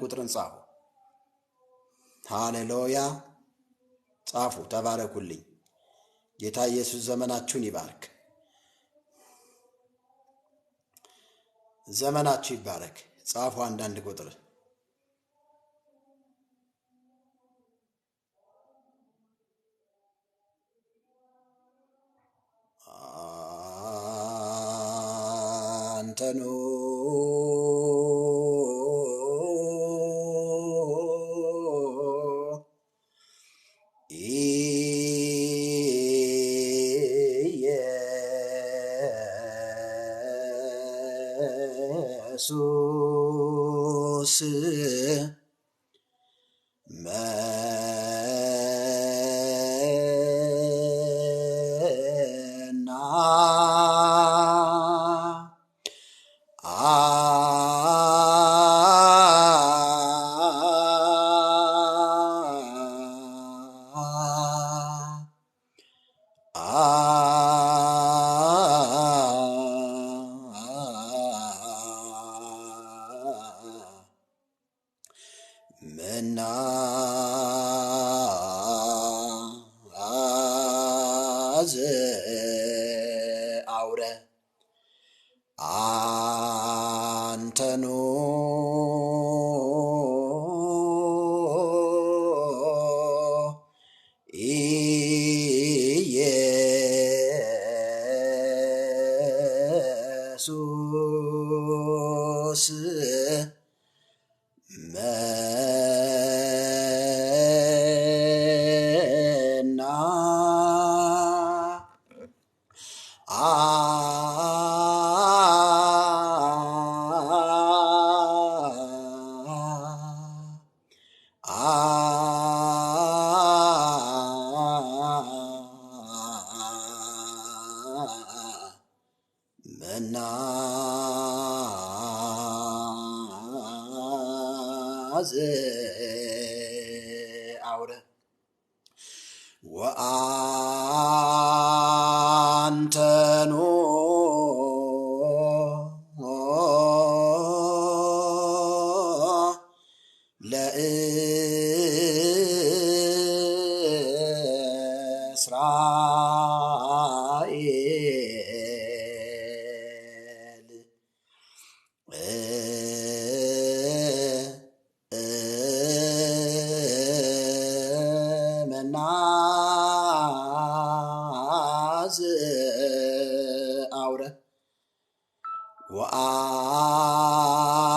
ቁጥርን ጻፉ። ሃሌሉያ ጻፉ። ተባረኩልኝ። ጌታ ኢየሱስ ዘመናችሁን ይባርክ። ዘመናችሁ ይባረክ። ጻፉ አንዳንድ ቁጥር። አንተኑ ኢየሱስ መና መና ዘአውረ አንተኑ ኢየሱስ መና መና ዘአውረ ወአንተኑ ለእስራኤል መና ዘአውረ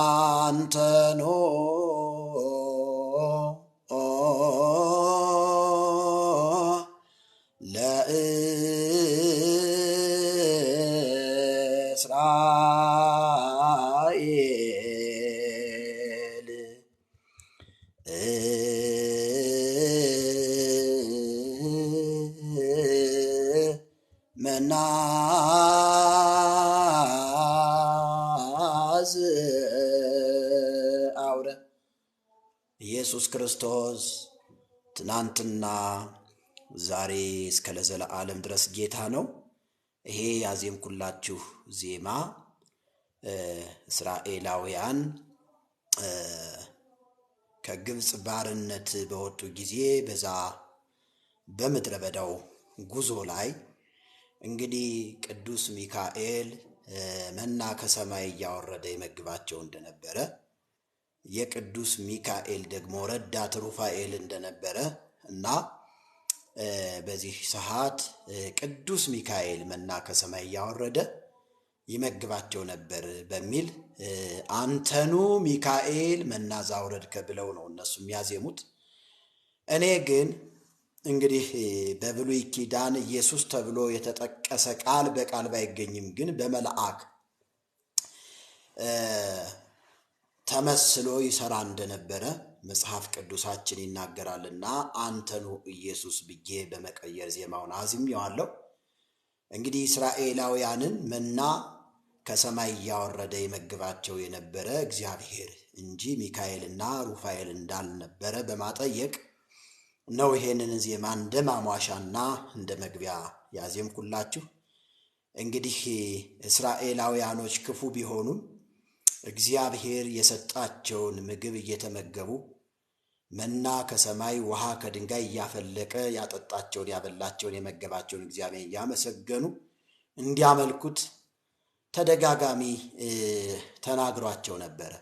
ወአንተኑ ለእስራኤል መና ዘአውረ። ኢየሱስ ክርስቶስ ትናንትና ዛሬ እስከ ለዘላለም ድረስ ጌታ ነው። ይሄ ያዜምኩላችሁ ዜማ እስራኤላውያን ከግብጽ ባርነት በወጡ ጊዜ በዛ በምድረ በዳው ጉዞ ላይ እንግዲህ ቅዱስ ሚካኤል መና ከሰማይ እያወረደ ይመግባቸው እንደነበረ የቅዱስ ሚካኤል ደግሞ ረዳት ሩፋኤል እንደነበረ እና በዚህ ሰዓት ቅዱስ ሚካኤል መና ከሰማይ እያወረደ ይመግባቸው ነበር በሚል አንተኑ ሚካኤል መና ዛውረድከ ብለው ነው እነሱ የሚያዜሙት። እኔ ግን እንግዲህ በብሉይ ኪዳን ኢየሱስ ተብሎ የተጠቀሰ ቃል በቃል ባይገኝም ግን በመልአክ ተመስሎ ይሰራ እንደነበረ መጽሐፍ ቅዱሳችን ይናገራልና አንተኑ ኢየሱስ ብዬ በመቀየር ዜማውን አዝሜዋለሁ። እንግዲህ እስራኤላውያንን መና ከሰማይ ያወረደ ይመግባቸው የነበረ እግዚአብሔር እንጂ ሚካኤልና ሩፋኤል እንዳልነበረ በማጠየቅ ነው ይሄንን ዜማ እንደማሟሻና እንደመግቢያ ያዜምኩላችሁ። እንግዲህ እስራኤላውያኖች ክፉ ቢሆኑም እግዚአብሔር የሰጣቸውን ምግብ እየተመገቡ መና ከሰማይ ውሃ ከድንጋይ እያፈለቀ ያጠጣቸውን ያበላቸውን የመገባቸውን እግዚአብሔር እያመሰገኑ እንዲያመልኩት ተደጋጋሚ ተናግሯቸው ነበረ።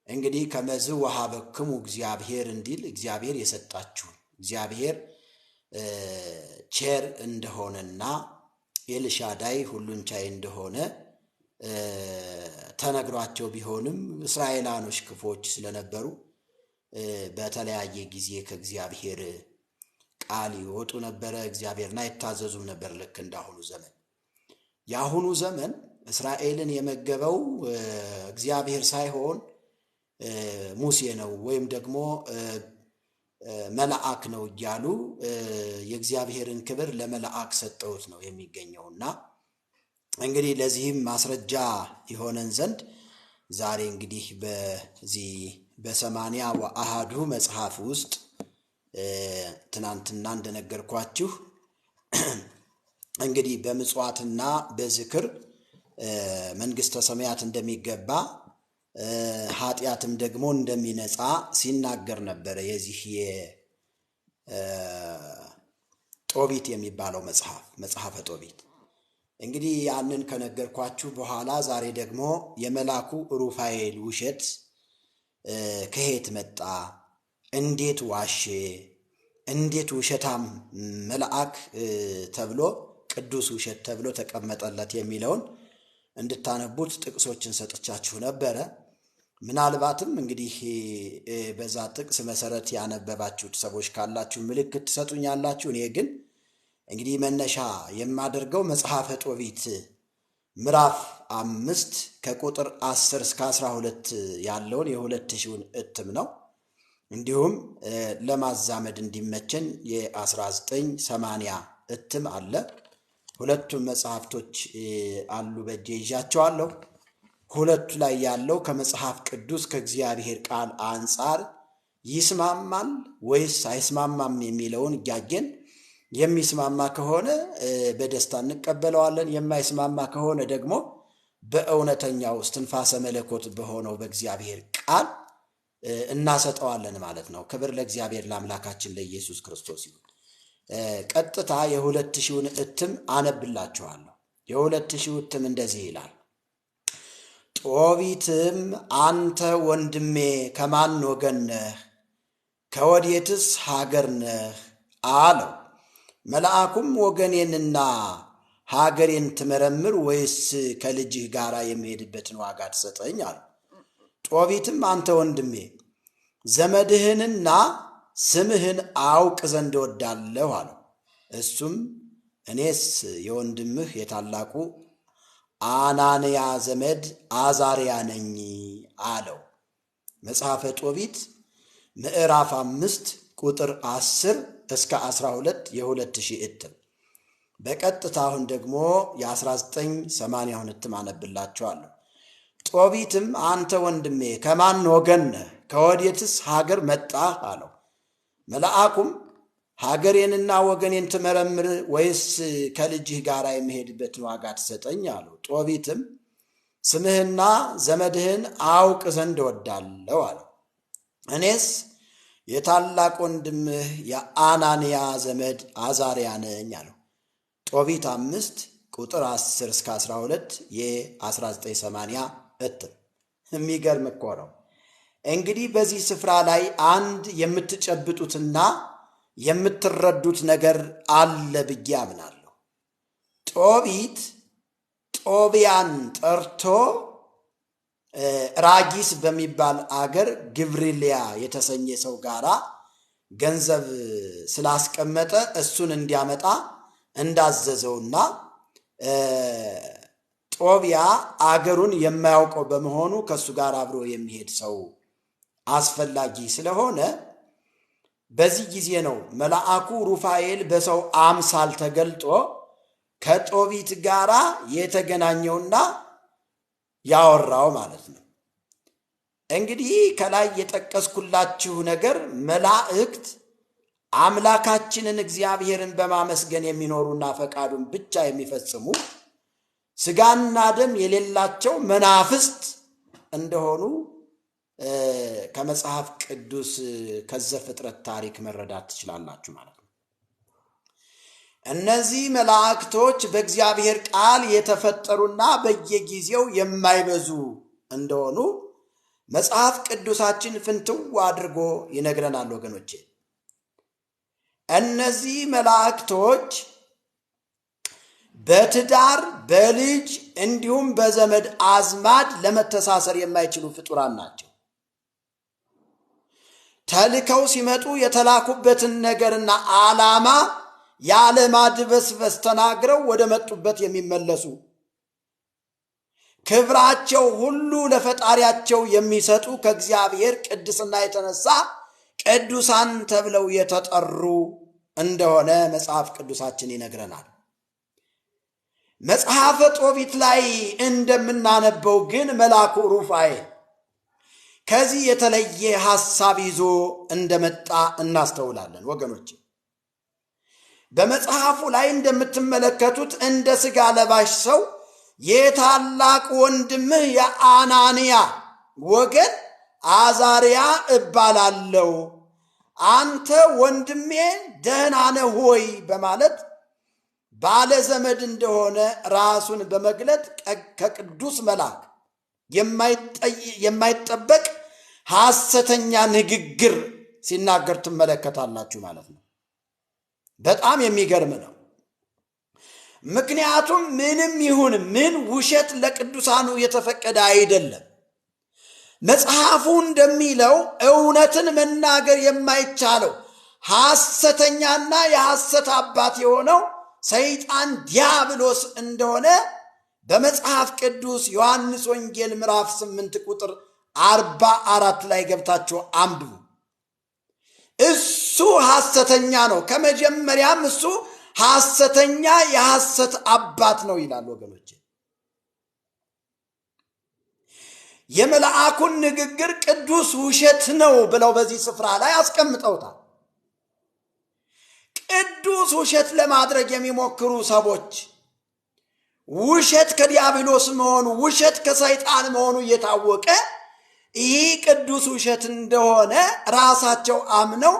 እንግዲህ ከመዝ ወሀበክሙ እግዚአብሔር እንዲል እግዚአብሔር የሰጣችሁን እግዚአብሔር ቸር እንደሆነና ኤልሻዳይ ሁሉን ቻይ እንደሆነ ተነግሯቸው ቢሆንም እስራኤላኖች ክፎች ስለነበሩ በተለያየ ጊዜ ከእግዚአብሔር ቃል ይወጡ ነበረ፣ እግዚአብሔርን አይታዘዙም ነበር። ልክ እንዳሁኑ ዘመን ያሁኑ ዘመን እስራኤልን የመገበው እግዚአብሔር ሳይሆን ሙሴ ነው ወይም ደግሞ መልአክ ነው እያሉ የእግዚአብሔርን ክብር ለመልአክ ሰጠውት ነው የሚገኘውና እንግዲህ ለዚህም ማስረጃ ይሆነን ዘንድ ዛሬ እንግዲህ በዚህ በሰማንያ ወአሐዱ መጽሐፍ ውስጥ ትናንትና እንደነገርኳችሁ እንግዲህ በምጽዋትና በዝክር መንግስተ ሰማያት እንደሚገባ ኃጢአትም ደግሞ እንደሚነጻ ሲናገር ነበር። የዚህ ጦቢት የሚባለው መጽሐፈ ጦቢት እንግዲህ ያንን ከነገርኳችሁ በኋላ ዛሬ ደግሞ የመላኩ ሩፋኤል ውሸት ከየት መጣ፣ እንዴት ዋሼ፣ እንዴት ውሸታም መልአክ ተብሎ ቅዱስ ውሸት ተብሎ ተቀመጠለት የሚለውን እንድታነቡት ጥቅሶችን ሰጥቻችሁ ነበረ። ምናልባትም እንግዲህ በዛ ጥቅስ መሰረት ያነበባችሁት ሰዎች ካላችሁ ምልክት ትሰጡኛላችሁ። እኔ ግን እንግዲህ መነሻ የማደርገው መጽሐፈ ጦቢት ምዕራፍ 5 ከቁጥር 10 እስከ 12 ያለውን የ2000ን እትም ነው። እንዲሁም ለማዛመድ እንዲመቸን የ1980 እትም አለ። ሁለቱም መጽሐፍቶች አሉ በእጄ ይዣቸዋለሁ። ሁለቱ ላይ ያለው ከመጽሐፍ ቅዱስ ከእግዚአብሔር ቃል አንጻር ይስማማል ወይስ አይስማማም የሚለውን እያየን የሚስማማ ከሆነ በደስታ እንቀበለዋለን፣ የማይስማማ ከሆነ ደግሞ በእውነተኛው እስትንፋሰ መለኮት በሆነው በእግዚአብሔር ቃል እናሰጠዋለን ማለት ነው። ክብር ለእግዚአብሔር ለአምላካችን ለኢየሱስ ክርስቶስ ይሁን። ቀጥታ የ2000ን እትም አነብላችኋለሁ። የ2000 እትም እንደዚህ ይላል። ጦቢትም አንተ ወንድሜ ከማን ወገን ነህ? ከወዴትስ ሀገር ነህ አለው። መልአኩም ወገኔንና ሀገሬን ትመረምር ወይስ ከልጅህ ጋር የሚሄድበትን ዋጋ ትሰጠኝ አለው። ጦቢትም አንተ ወንድሜ ዘመድህንና ስምህን አውቅ ዘንድ እወዳለሁ አለው። እሱም እኔስ የወንድምህ የታላቁ አናንያ ዘመድ አዛርያ ነኝ አለው። መጽሐፈ ጦቢት ምዕራፍ 5 ቁጥር 10 እስከ 12 የ2000 እትም። በቀጥታ አሁን ደግሞ የ1980 እትም አነብላችኋለሁ። ጦቢትም አንተ ወንድሜ ከማን ወገን ነህ? ከወዴትስ ሀገር መጣህ አለው። መልአኩም ሀገሬንና ወገኔን ትመረምር ወይስ ከልጅህ ጋር የሚሄድበትን ዋጋ ትሰጠኝ አለው። ጦቢትም ስምህና ዘመድህን አውቅ ዘንድ እወዳለሁ አለው። እኔስ የታላቅ ወንድምህ የአናንያ ዘመድ አዛርያ ነኝ አለው። ጦቢት 5 ቁጥር 10 እስከ 12 የ1980 እትም። የሚገርም እኮ ነው። እንግዲህ በዚህ ስፍራ ላይ አንድ የምትጨብጡትና የምትረዱት ነገር አለ ብዬ አምናለሁ። ጦቢት ጦቢያን ጠርቶ ራጊስ በሚባል አገር ግብሪልያ የተሰኘ ሰው ጋራ ገንዘብ ስላስቀመጠ እሱን እንዲያመጣ እንዳዘዘውና ጦቢያ አገሩን የማያውቀው በመሆኑ ከሱ ጋር አብሮ የሚሄድ ሰው አስፈላጊ ስለሆነ በዚህ ጊዜ ነው መልአኩ ሩፋኤል በሰው አምሳል ተገልጦ ከጦቢት ጋራ የተገናኘውና ያወራው ማለት ነው። እንግዲህ ከላይ የጠቀስኩላችሁ ነገር መላእክት አምላካችንን እግዚአብሔርን በማመስገን የሚኖሩና ፈቃዱን ብቻ የሚፈጽሙ ስጋና ደም የሌላቸው መናፍስት እንደሆኑ ከመጽሐፍ ቅዱስ ከዘፍጥረት ታሪክ መረዳት ትችላላችሁ ማለት ነው። እነዚህ መላእክቶች በእግዚአብሔር ቃል የተፈጠሩና በየጊዜው የማይበዙ እንደሆኑ መጽሐፍ ቅዱሳችን ፍንትው አድርጎ ይነግረናል ወገኖቼ። እነዚህ መላእክቶች በትዳር በልጅ እንዲሁም በዘመድ አዝማድ ለመተሳሰር የማይችሉ ፍጡራን ናቸው። ተልከው ሲመጡ የተላኩበትን ነገርና ዓላማ ያለ ማድበስበስ ተናግረው ወደ መጡበት የሚመለሱ ክብራቸው ሁሉ ለፈጣሪያቸው የሚሰጡ ከእግዚአብሔር ቅድስና የተነሳ ቅዱሳን ተብለው የተጠሩ እንደሆነ መጽሐፍ ቅዱሳችን ይነግረናል። መጽሐፈ ጦቢት ላይ እንደምናነበው ግን መልአኩ ሩፋኤል ከዚህ የተለየ ሐሳብ ይዞ እንደመጣ እናስተውላለን ወገኖች። በመጽሐፉ ላይ እንደምትመለከቱት እንደ ሥጋ ለባሽ ሰው የታላቅ ወንድምህ የአናንያ ወገን አዛርያ እባላለሁ፣ አንተ ወንድሜ ደህና ነህ ሆይ በማለት ባለ ዘመድ እንደሆነ ራሱን በመግለጥ ከቅዱስ መልአክ የማይጠበቅ ሐሰተኛ ንግግር ሲናገር ትመለከታላችሁ ማለት ነው። በጣም የሚገርም ነው። ምክንያቱም ምንም ይሁን ምን ውሸት ለቅዱሳኑ የተፈቀደ አይደለም። መጽሐፉ እንደሚለው እውነትን መናገር የማይቻለው ሐሰተኛና የሐሰት አባት የሆነው ሰይጣን ዲያብሎስ እንደሆነ በመጽሐፍ ቅዱስ ዮሐንስ ወንጌል ምዕራፍ 8 ቁጥር 44 ላይ ገብታችሁ አንብቡ። እሱ ሐሰተኛ ነው፣ ከመጀመሪያም እሱ ሐሰተኛ የሐሰት አባት ነው ይላል ወገኖች። የመልአኩን ንግግር ቅዱስ ውሸት ነው ብለው በዚህ ስፍራ ላይ አስቀምጠውታል። ቅዱስ ውሸት ለማድረግ የሚሞክሩ ሰዎች ውሸት ከዲያብሎስ መሆኑ ውሸት ከሰይጣን መሆኑ እየታወቀ ይህ ቅዱስ ውሸት እንደሆነ ራሳቸው አምነው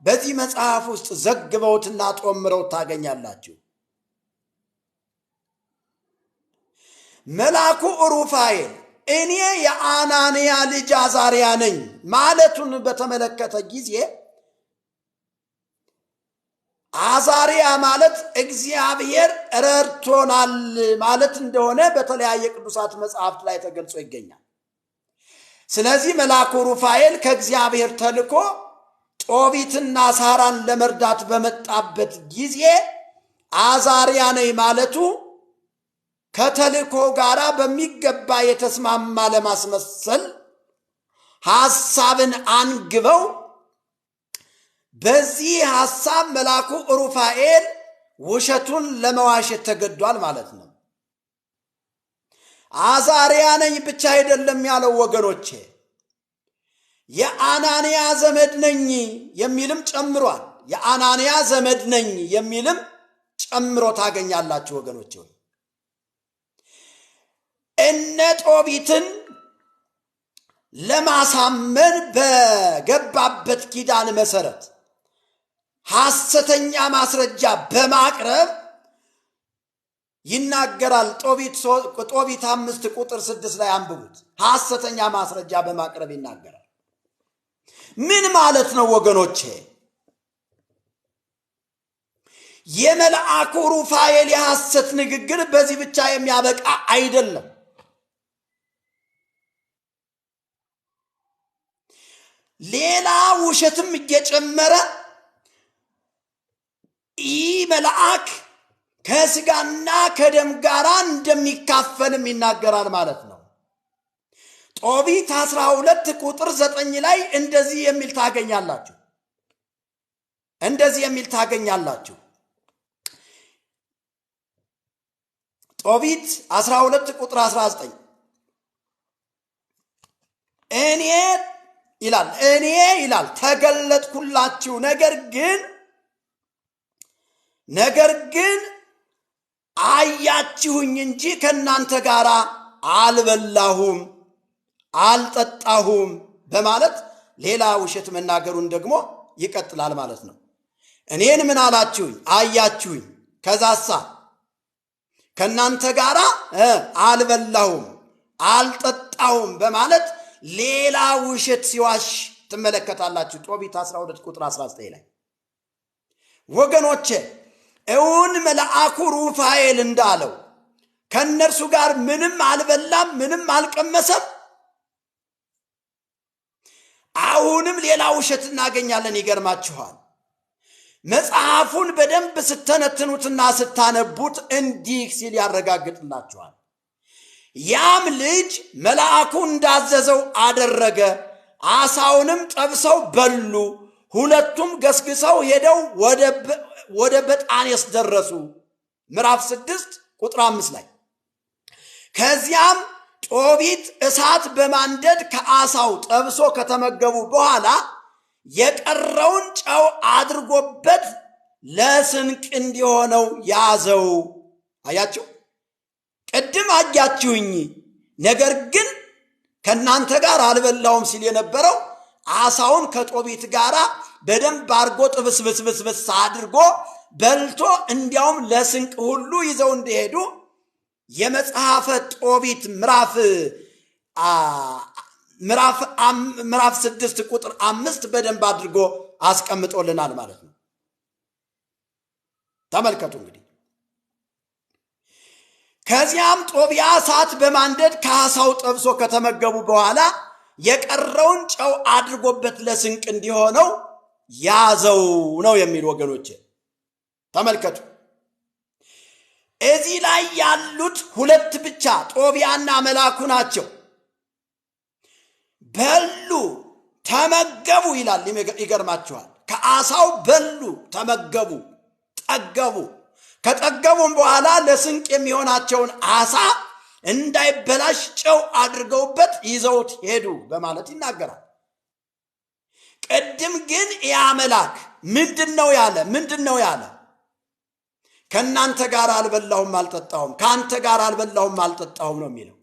በዚህ መጽሐፍ ውስጥ ዘግበውትና ጦምረው ታገኛላችሁ። መልአኩ ሩፋኤል እኔ የአናንያ ልጅ አዛርያ ነኝ ማለቱን በተመለከተ ጊዜ አዛርያ ማለት እግዚአብሔር ረድቶናል ማለት እንደሆነ በተለያየ ቅዱሳት መጽሐፍት ላይ ተገልጾ ይገኛል። ስለዚህ መልአኩ ሩፋኤል ከእግዚአብሔር ተልኮ ጦቢትና ሳራን ለመርዳት በመጣበት ጊዜ አዛርያ ነኝ ማለቱ ከተልኮ ጋር በሚገባ የተስማማ ለማስመሰል ሐሳብን አንግበው በዚህ ሐሳብ መልአኩ ሩፋኤል ውሸቱን ለመዋሸት ተገዷል ማለት ነው። አዛርያ ነኝ ብቻ አይደለም ያለው ወገኖቼ፣ የአናንያ ዘመድ ነኝ የሚልም ጨምሯል። የአናንያ ዘመድ ነኝ የሚልም ጨምሮ ታገኛላችሁ ወገኖቼ። እነ ጦቢትን ለማሳመን በገባበት ኪዳን መሰረት ሐሰተኛ ማስረጃ በማቅረብ ይናገራል። ጦቢት 5 ቁጥር 6 ላይ አንብቡት። ሐሰተኛ ማስረጃ በማቅረብ ይናገራል። ምን ማለት ነው ወገኖቼ? የመልአኩ ሩፋኤል የሐሰት ንግግር በዚህ ብቻ የሚያበቃ አይደለም። ሌላ ውሸትም እየጨመረ ይህ መልአክ ከስጋና ከደም ጋር እንደሚካፈልም ይናገራል ማለት ነው። ጦቢት 12 ቁጥር 9 ላይ እንደዚህ የሚል ታገኛላችሁ። ጦቢት 12 ቁጥር 19 እኔ ይላል ተገለጥኩላችሁ፣ ነገር ግን አያችሁኝ እንጂ ከእናንተ ጋር አልበላሁም አልጠጣሁም በማለት ሌላ ውሸት መናገሩን ደግሞ ይቀጥላል ማለት ነው። እኔን ምን አላችሁኝ? አያችሁኝ። ከዛሳ ከናንተ ጋር አልበላሁም አልጠጣሁም በማለት ሌላ ውሸት ሲዋሽ ትመለከታላችሁ። ጦቢት 12 ቁጥር 19 ላይ ወገኖቼ እውን መልአኩ ሩፋኤል እንዳለው ከነርሱ ጋር ምንም አልበላም ምንም አልቀመሰም? አሁንም ሌላ ውሸት እናገኛለን። ይገርማችኋል። መጽሐፉን በደንብ ስተነትኑትና ስታነቡት እንዲህ ሲል ያረጋግጥላችኋል። ያም ልጅ መልአኩ እንዳዘዘው አደረገ፣ አሳውንም ጠብሰው በሉ፣ ሁለቱም ገስግሰው ሄደው ወደ በጣኔስ ደረሱ። ምዕራፍ 6 ቁጥር 5 ላይ ከዚያም ጦቢት እሳት በማንደድ ከአሳው ጠብሶ ከተመገቡ በኋላ የቀረውን ጨው አድርጎበት ለስንቅ እንዲሆነው ያዘው። አያችሁ፣ ቅድም አያችሁኝ ነገር ግን ከናንተ ጋር አልበላውም ሲል የነበረው አሳውን ከጦቢት ጋር በደንብ አድርጎ ጥብስብስብስ አድርጎ በልቶ እንዲያውም ለስንቅ ሁሉ ይዘው እንደሄዱ የመጽሐፈ ጦቢት ምዕራፍ 6 ቁጥር 5 በደንብ አድርጎ አስቀምጦልናል ማለት ነው። ተመልከቱ እንግዲህ ከዚያም ጦቢያ እሳት በማንደድ ከአሳው ጠብሶ ከተመገቡ በኋላ የቀረውን ጨው አድርጎበት ለስንቅ እንዲሆነው ያዘው ነው የሚል ወገኖቼ። ተመልከቱ እዚህ ላይ ያሉት ሁለት ብቻ ጦቢያና መልአኩ ናቸው። በሉ ተመገቡ ይላል። ይገርማችኋል። ከአሳው በሉ ተመገቡ፣ ጠገቡ። ከጠገቡም በኋላ ለስንቅ የሚሆናቸውን አሳ እንዳይበላሽ ጨው አድርገውበት ይዘውት ሄዱ በማለት ይናገራል። ቅድም ግን ያ መልአክ ምንድነው ያለ? ከናንተ ጋር አልበላሁም አልጠጣሁም፣ ካንተ ጋር አልበላሁም አልጠጣሁም ነው የሚለው።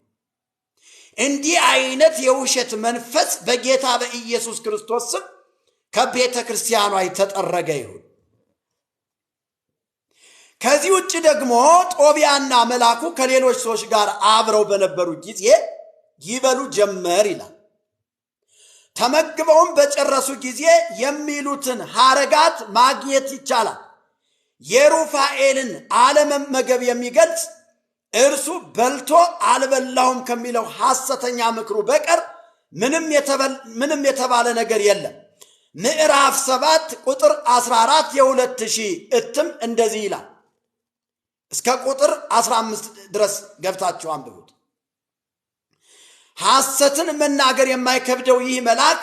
እንዲህ አይነት የውሸት መንፈስ በጌታ በኢየሱስ ክርስቶስ ስም ከቤተ ክርስቲያኗ የተጠረገ ይሁን። ከዚህ ውጭ ደግሞ ጦቢያና መልአኩ ከሌሎች ሰዎች ጋር አብረው በነበሩ ጊዜ ይበሉ ጀመር ይላል። ተመግበውም በጨረሱ ጊዜ የሚሉትን ሐረጋት ማግኘት ይቻላል። የሩፋኤልን አለመመገብ የሚገልጽ እርሱ በልቶ አልበላሁም ከሚለው ሐሰተኛ ምክሩ በቀር ምንም የተባለ ነገር የለም። ምዕራፍ 7 ቁጥር 14 የ2000 እትም እንደዚህ ይላል። እስከ ቁጥር 15 ድረስ ገብታችሁ አንብቡት። ሐሰትን መናገር የማይከብደው ይህ መልአክ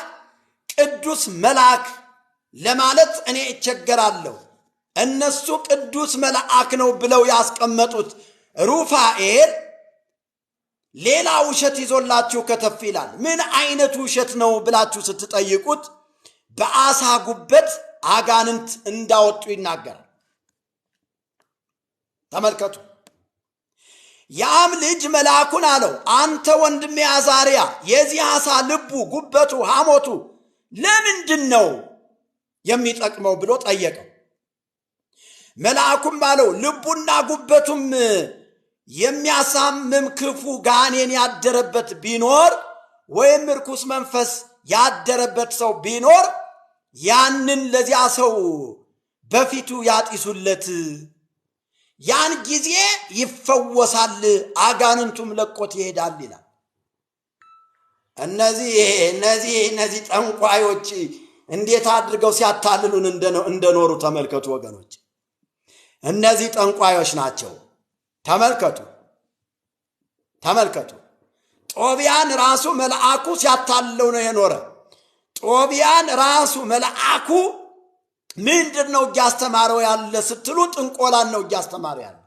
ቅዱስ መልአክ ለማለት እኔ እቸገራለሁ። እነሱ ቅዱስ መልአክ ነው ብለው ያስቀመጡት ሩፋኤል ሌላ ውሸት ይዞላችሁ ከተፍ ይላል። ምን አይነት ውሸት ነው ብላችሁ ስትጠይቁት በአሳ ጉበት አጋንንት እንዳወጡ ይናገራል። ተመልከቱ። ያም ልጅ መልአኩን አለው፣ አንተ ወንድሜ አዛርያ የዚህ አሳ ልቡ፣ ጉበቱ፣ ሐሞቱ ለምንድን ነው የሚጠቅመው ብሎ ጠየቀው። መልአኩም አለው፣ ልቡና ጉበቱም የሚያሳምም ክፉ ጋኔን ያደረበት ቢኖር ወይም ርኩስ መንፈስ ያደረበት ሰው ቢኖር ያንን ለዚያ ሰው በፊቱ ያጢሱለት፣ ያን ጊዜ ይፈወሳል፣ አጋንንቱም ለቆት ይሄዳል ይላል። እነዚህ ጠንቋዮች እንዴት አድርገው ሲያታልሉን እንደኖሩ ተመልከቱ ወገኖች። እነዚህ ጠንቋዮች ናቸው። ተመልከቱ። ጦቢያን ራሱ መልአኩ ሲያታልለው ነው የኖረ። ጦቢያን ራሱ መልአኩ ምንድን ነው እያስተማረው ያለ ስትሉ ጥንቆላን ነው እያስተማረው ያለ።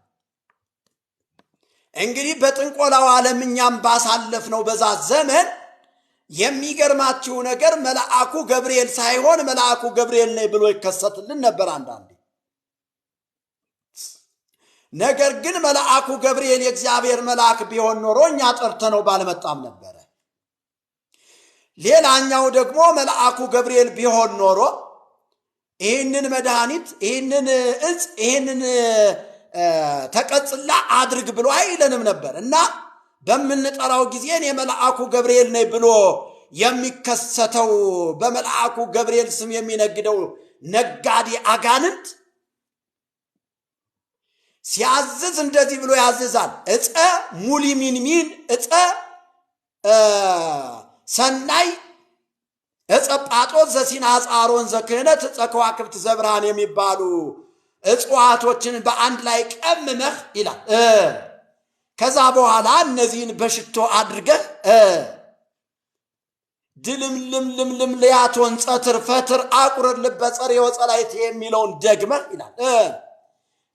እንግዲህ በጥንቆላው ዓለም እኛም ባሳለፍነው በዛ ዘመን የሚገርማችሁ ነገር መልአኩ ገብርኤል ሳይሆን መልአኩ ገብርኤል ነው ብሎ ይከሰትልን ነበር አንዳንዴ። ነገር ግን መልአኩ ገብርኤል የእግዚአብሔር መልአክ ቢሆን ኖሮ እኛ ጠርተነው ባልመጣም ነበረ። ሌላኛው ደግሞ መልአኩ ገብርኤል ቢሆን ኖሮ ይህንን መድኃኒት ይህንን እጽ ይህንን ተቀጽላ አድርግ ብሎ አይለንም ነበር እና በምንጠራው ጊዜ እኔ መልአኩ ገብርኤል ነኝ ብሎ የሚከሰተው በመልአኩ ገብርኤል ስም የሚነግደው ነጋዴ አጋንንት ሲያዝዝ እንደዚህ ብሎ ያዝዛል። እፀ ሙሊሚንሚን እፀ ሰናይ እፀ ጳጦስ ዘሲና አሮን ዘክህነት እፀ ከዋክብት ዘብርሃን የሚባሉ እጽዋቶችን በአንድ ላይ ቀምመህ ይላል። ከዛ በኋላ እነዚህን በሽቶ አድርገህ ድልምልምልምልም ለያቶን ጸትር ፈትር አቁረር ልበጸር የወጸላይት የሚለውን ደግመህ ይላል።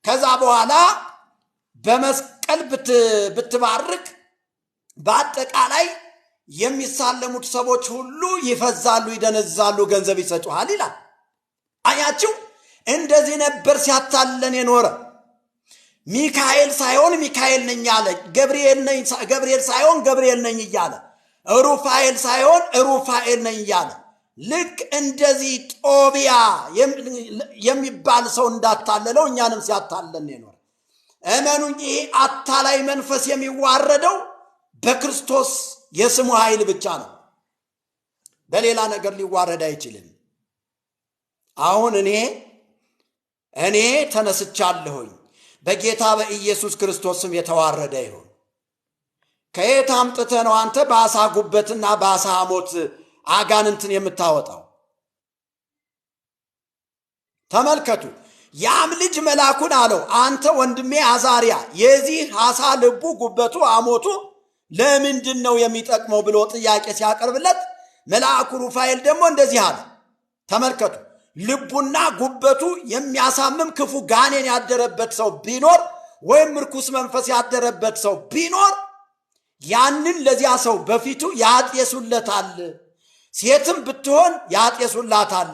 ከዛ በኋላ በመስቀል ብትባርክ በአጠቃላይ የሚሳለሙት ሰዎች ሁሉ ይፈዛሉ፣ ይደነዛሉ፣ ገንዘብ ይሰጡሃል ይላል። አያችሁ፣ እንደዚህ ነበር ሲያታለን የኖረ። ሚካኤል ሳይሆን ሚካኤል ነኝ አለ፣ ገብርኤል ሳይሆን ገብርኤል ነኝ እያለ፣ ሩፋኤል ሳይሆን ሩፋኤል ነኝ እያለ ልክ እንደዚህ ጦቢያ የሚባል ሰው እንዳታለለው እኛንም ሲያታለን የኖረ። እመኑኝ፣ ይሄ አታላይ መንፈስ የሚዋረደው በክርስቶስ የስሙ ኃይል ብቻ ነው። በሌላ ነገር ሊዋረድ አይችልም። አሁን እኔ ተነስቻለሁኝ፣ በጌታ በኢየሱስ ክርስቶስ ስም የተዋረደ ይሁን። ከየት አምጥተህ ነው አንተ በአሳ ጉበትና በአሳ ሐሞት አጋንንትን የምታወጣው? ተመልከቱ። ያም ልጅ መልአኩን አለው፣ አንተ ወንድሜ አዛሪያ የዚህ አሳ ልቡ ጉበቱ ሐሞቱ ለምንድን ነው የሚጠቅመው ብሎ ጥያቄ ሲያቀርብለት መልአኩ ሩፋኤል ደግሞ እንደዚህ አለ። ተመልከቱ። ልቡና ጉበቱ የሚያሳምም ክፉ ጋኔን ያደረበት ሰው ቢኖር ወይም ርኩስ መንፈስ ያደረበት ሰው ቢኖር ያንን ለዚያ ሰው በፊቱ ያጤሱለታል፣ ሴትም ብትሆን ያጤሱላታል።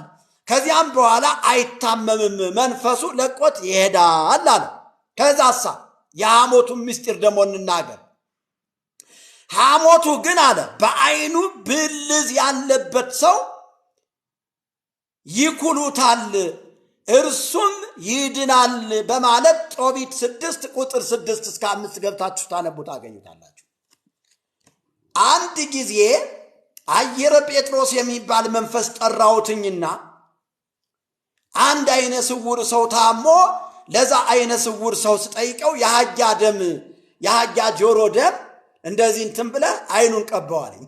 ከዚያም በኋላ አይታመምም፣ መንፈሱ ለቆት ይሄዳል አለ። ከዛሳ የሐሞቱን ምስጢር ደግሞ እንናገር። ሐሞቱ ግን አለ በዓይኑ ብልዝ ያለበት ሰው ይኩሉታል፣ እርሱም ይድናል በማለት ጦቢት 6 ቁጥር 6 እስከ 5 ገብታችሁ ታነቡ ታገኙታላችሁ። አንድ ጊዜ አየረ ጴጥሮስ የሚባል መንፈስ ጠራውትኝና አንድ አይነ ስውር ሰው ታሞ ለዛ አይነ ስውር ሰው ስጠይቀው የሃያ ጆሮ ደም እንደዚህ እንትን ብለህ አይኑን ቀባዋለኝ።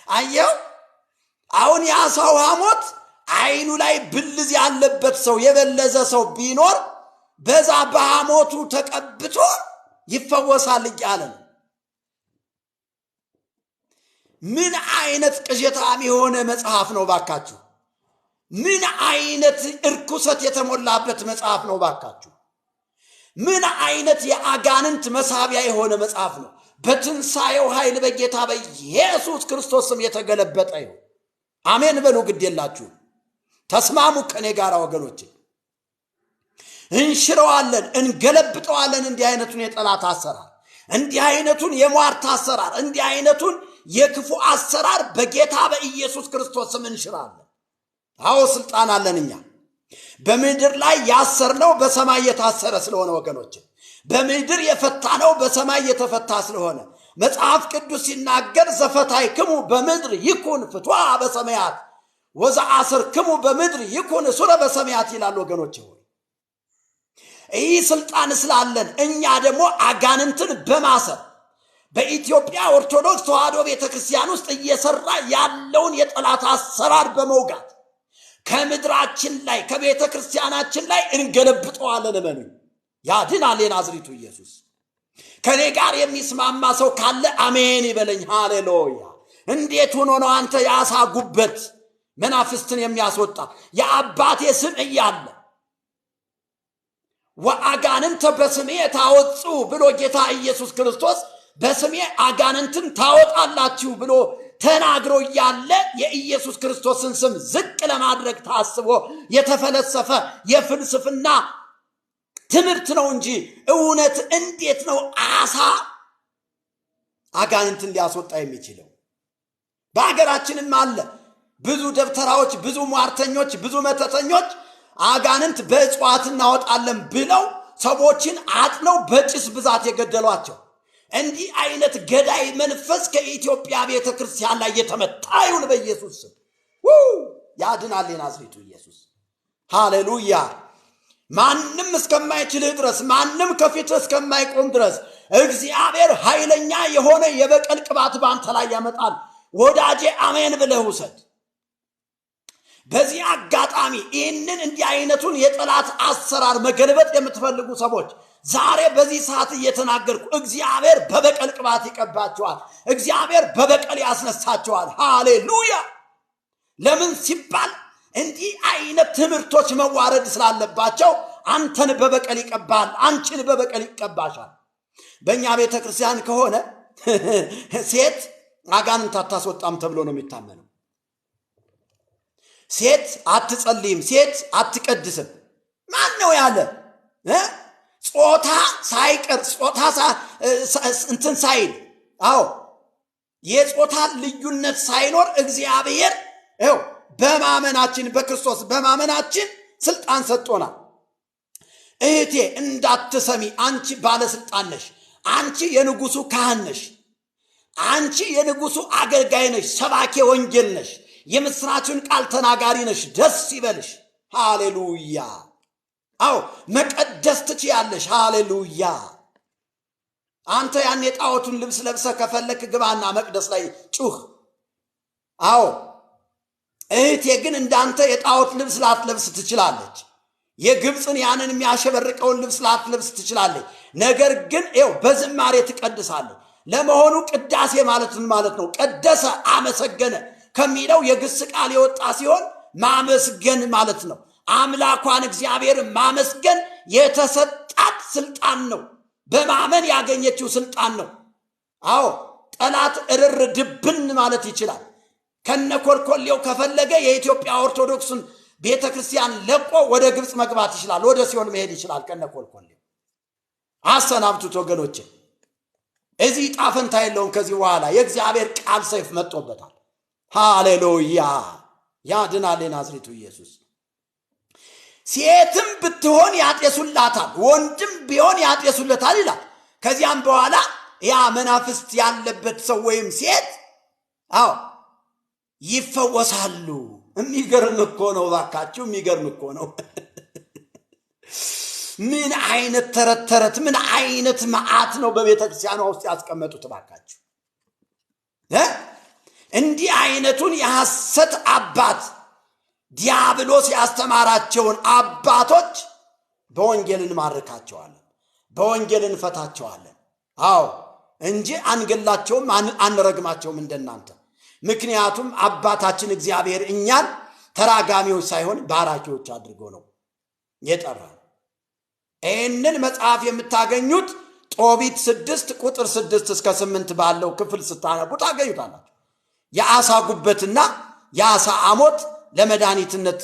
አየው፣ አሁን ያ ሰው ሐሞት አይኑ ላይ ብልዝ ያለበት ሰው የበለዘ ሰው ቢኖር በዛ በሐሞቱ ተቀብቶ ይፈወሳል እያለ ነው። ምን አይነት ቅዠታም የሆነ መጽሐፍ ነው ባካችሁ! ምን አይነት እርኩሰት የተሞላበት መጽሐፍ ነው ባካችሁ! ምን አይነት የአጋንንት መሳቢያ የሆነ መጽሐፍ ነው! በትንሣኤው ኃይል በጌታ በኢየሱስ ክርስቶስ ስም የተገለበጠ ይሁን። አሜን በሉ። ግድ የላችሁ፣ ተስማሙ ከኔ ጋር ወገኖቼ። እንሽረዋለን፣ እንገለብጠዋለን። እንዲህ አይነቱን የጠላት አሰራር፣ እንዲህ አይነቱን የሟርት አሰራር፣ እንዲህ አይነቱን የክፉ አሰራር በጌታ በኢየሱስ ክርስቶስ ስም እንሽራለን። አዎ ስልጣን አለን እኛ። በምድር ላይ ያሰርነው በሰማይ የታሰረ ስለሆነ ወገኖቼ፣ በምድር የፈታነው በሰማይ የተፈታ ስለሆነ መጽሐፍ ቅዱስ ሲናገር ዘፈታይክሙ በምድር ይኩን ፍትዋ በሰማያት ወዘአሰርክሙ በምድር ይኩን ሱረ በሰማያት ይላል ወገኖቼ። ይህ ስልጣን ስላለን እኛ ደግሞ አጋንንትን በማሰር በኢትዮጵያ ኦርቶዶክስ ተዋሕዶ ቤተክርስቲያን ውስጥ እየሰራ ያለውን የጠላት አሰራር በመውጋት ከምድራችን ላይ ከቤተክርስቲያናችን ላይ እንገለብጠዋለን። እመኑ፣ ያድናል የናዝሬቱ ኢየሱስ። ከኔ ጋር የሚስማማ ሰው ካለ አሜን ይበለኝ። ሃሌሉያ! እንዴት ሆኖ ነው አንተ የአሳ ጉበት መናፍስትን የሚያስወጣ? የአባቴ ስም እያለ ወአጋንንተ በስሜ ታወጡ ብሎ ጌታ ኢየሱስ ክርስቶስ በስሜ አጋንንትን ታወጣላችሁ ብሎ ተናግሮ እያለ የኢየሱስ ክርስቶስን ስም ዝቅ ለማድረግ ታስቦ የተፈለሰፈ የፍልስፍና ትምህርት ነው እንጂ እውነት እንዴት ነው አጋንንትን ሊያስወጣ የሚችለው። በአገራችንም አለ ብዙ ደብተራዎች፣ ብዙ ሟርተኞች፣ ብዙ መተተኞች አጋንንት በእጽዋት እናወጣለን ብለው ሰዎችን አጥነው በጭስ ብዛት የገደሏቸው። እንዲህ አይነት ገዳይ መንፈስ ከኢትዮጵያ ቤተክርስቲያን ላይ የተመታ ይሁን በኢየሱስ ስም። ያድናል የናዝሬቱ ኢየሱስ። ሃሌሉያ። ማንም እስከማይችልህ ድረስ፣ ማንም ከፊት እስከማይቆም ድረስ እግዚአብሔር ኃይለኛ የሆነ የበቀል ቅባት ባንተ ላይ ያመጣል። ወዳጄ አሜን ብለህ ውሰድ። በዚህ አጋጣሚ ይህንን እንዲህ አይነቱን የጠላት አሰራር መገልበጥ የምትፈልጉ ሰዎች ዛሬ በዚህ ሰዓት እየተናገርኩ እግዚአብሔር በበቀል ቅባት ይቀባቸዋል። እግዚአብሔር በበቀል ያስነሳቸዋል። ሃሌሉያ። ለምን ሲባል እንዲህ አይነት ትምህርቶች መዋረድ ስላለባቸው አንተን በበቀል ይቀባል፣ አንቺን በበቀል ይቀባሻል። በእኛ ቤተ ክርስቲያን ከሆነ ሴት አጋንንት አታስወጣም ተብሎ ነው የሚታመነው። ሴት አትጸልይም፣ ሴት አትቀድስም። ማን ነው ያለ? ጾታ ሳይቀር ጾታ እንትን ሳይል፣ አዎ የጾታ ልዩነት ሳይኖር እግዚአብሔር በማመናችን በክርስቶስ በማመናችን ስልጣን ሰጥቶናል። እህቴ እንዳትሰሚ፣ አንቺ ባለስልጣን ነሽ፣ አንቺ የንጉሱ ካህን ነሽ፣ አንቺ የንጉሱ አገልጋይ ነሽ፣ ሰባኬ ወንጌል ነሽ፣ የምስራችን ቃል ተናጋሪ ነሽ። ደስ ይበልሽ። ሃሌሉያ። አዎ መቀደስ ትችያለሽ። ሃሌሉያ። አንተ ያን የጣዖቱን ልብስ ለብሰህ ከፈለክ ግባና መቅደስ ላይ ጩህ። አዎ እህቴ ግን እንዳንተ የጣዖት ልብስ ላትለብስ ትችላለች። የግብፅን ያንን የሚያሸበርቀውን ልብስ ላትለብስ ትችላለች። ነገር ግን በዝማሬ ትቀድሳለች። ለመሆኑ ቅዳሴ ማለት ምን ማለት ነው? ቀደሰ አመሰገነ ከሚለው የግስ ቃል የወጣ ሲሆን ማመስገን ማለት ነው። አምላኳን እግዚአብሔር ማመስገን የተሰጣት ስልጣን ነው። በማመን ያገኘችው ስልጣን ነው። አዎ ጠላት እርር ድብን ማለት ይችላል። ከነኮልኮሌው ከፈለገ የኢትዮጵያ ኦርቶዶክስን ቤተክርስቲያን ለቆ ወደ ግብፅ መግባት ይችላል፣ ወደ ሲኦል መሄድ ይችላል። ከነኮልኮሌው አሰናብቱት ወገኖቼ። እዚህ ጣፈንታ የለውም። ከዚህ በኋላ የእግዚአብሔር ቃል ሰይፍ መጥቶበታል። ሃሌሉያ። ያድናል የናዝሬቱ ኢየሱስ። ሴትም ብትሆን ያጤሱላታል፣ ወንድም ቢሆን ያጤሱለታል ይላል። ከዚያም በኋላ ያ መናፍስት ያለበት ሰው ወይም ሴት ይፈወሳሉ። የሚገርም እኮ ነው ባካችሁ፣ የሚገርም እኮ ነው። ምን አይነት ተረት፣ ምን አይነት መዓት ነው በቤተ ክርስቲያኗ ውስጥ ያስቀመጡት ባካችሁ። እንዲህ አይነቱን የሐሰት አባት ዲያብሎስ ያስተማራቸውን አባቶች በወንጌል እንማርካቸዋለን፣ በወንጌል እንፈታቸዋለን። አዎ እንጂ አንገላቸውም፣ አንረግማቸውም እንደናንተ። ምክንያቱም አባታችን እግዚአብሔር እኛን ተራጋሚዎች ሳይሆን ባራኪዎች አድርጎ ነው የጠራን። ይህንን መጽሐፍ የምታገኙት ጦቢት 6 ቁጥር 6 እስከ 8 ባለው ክፍል ስታነቡ ታገኙታላችሁ። የአሳ ጉበትና የአሳ አሞት ለመድኃኒትነት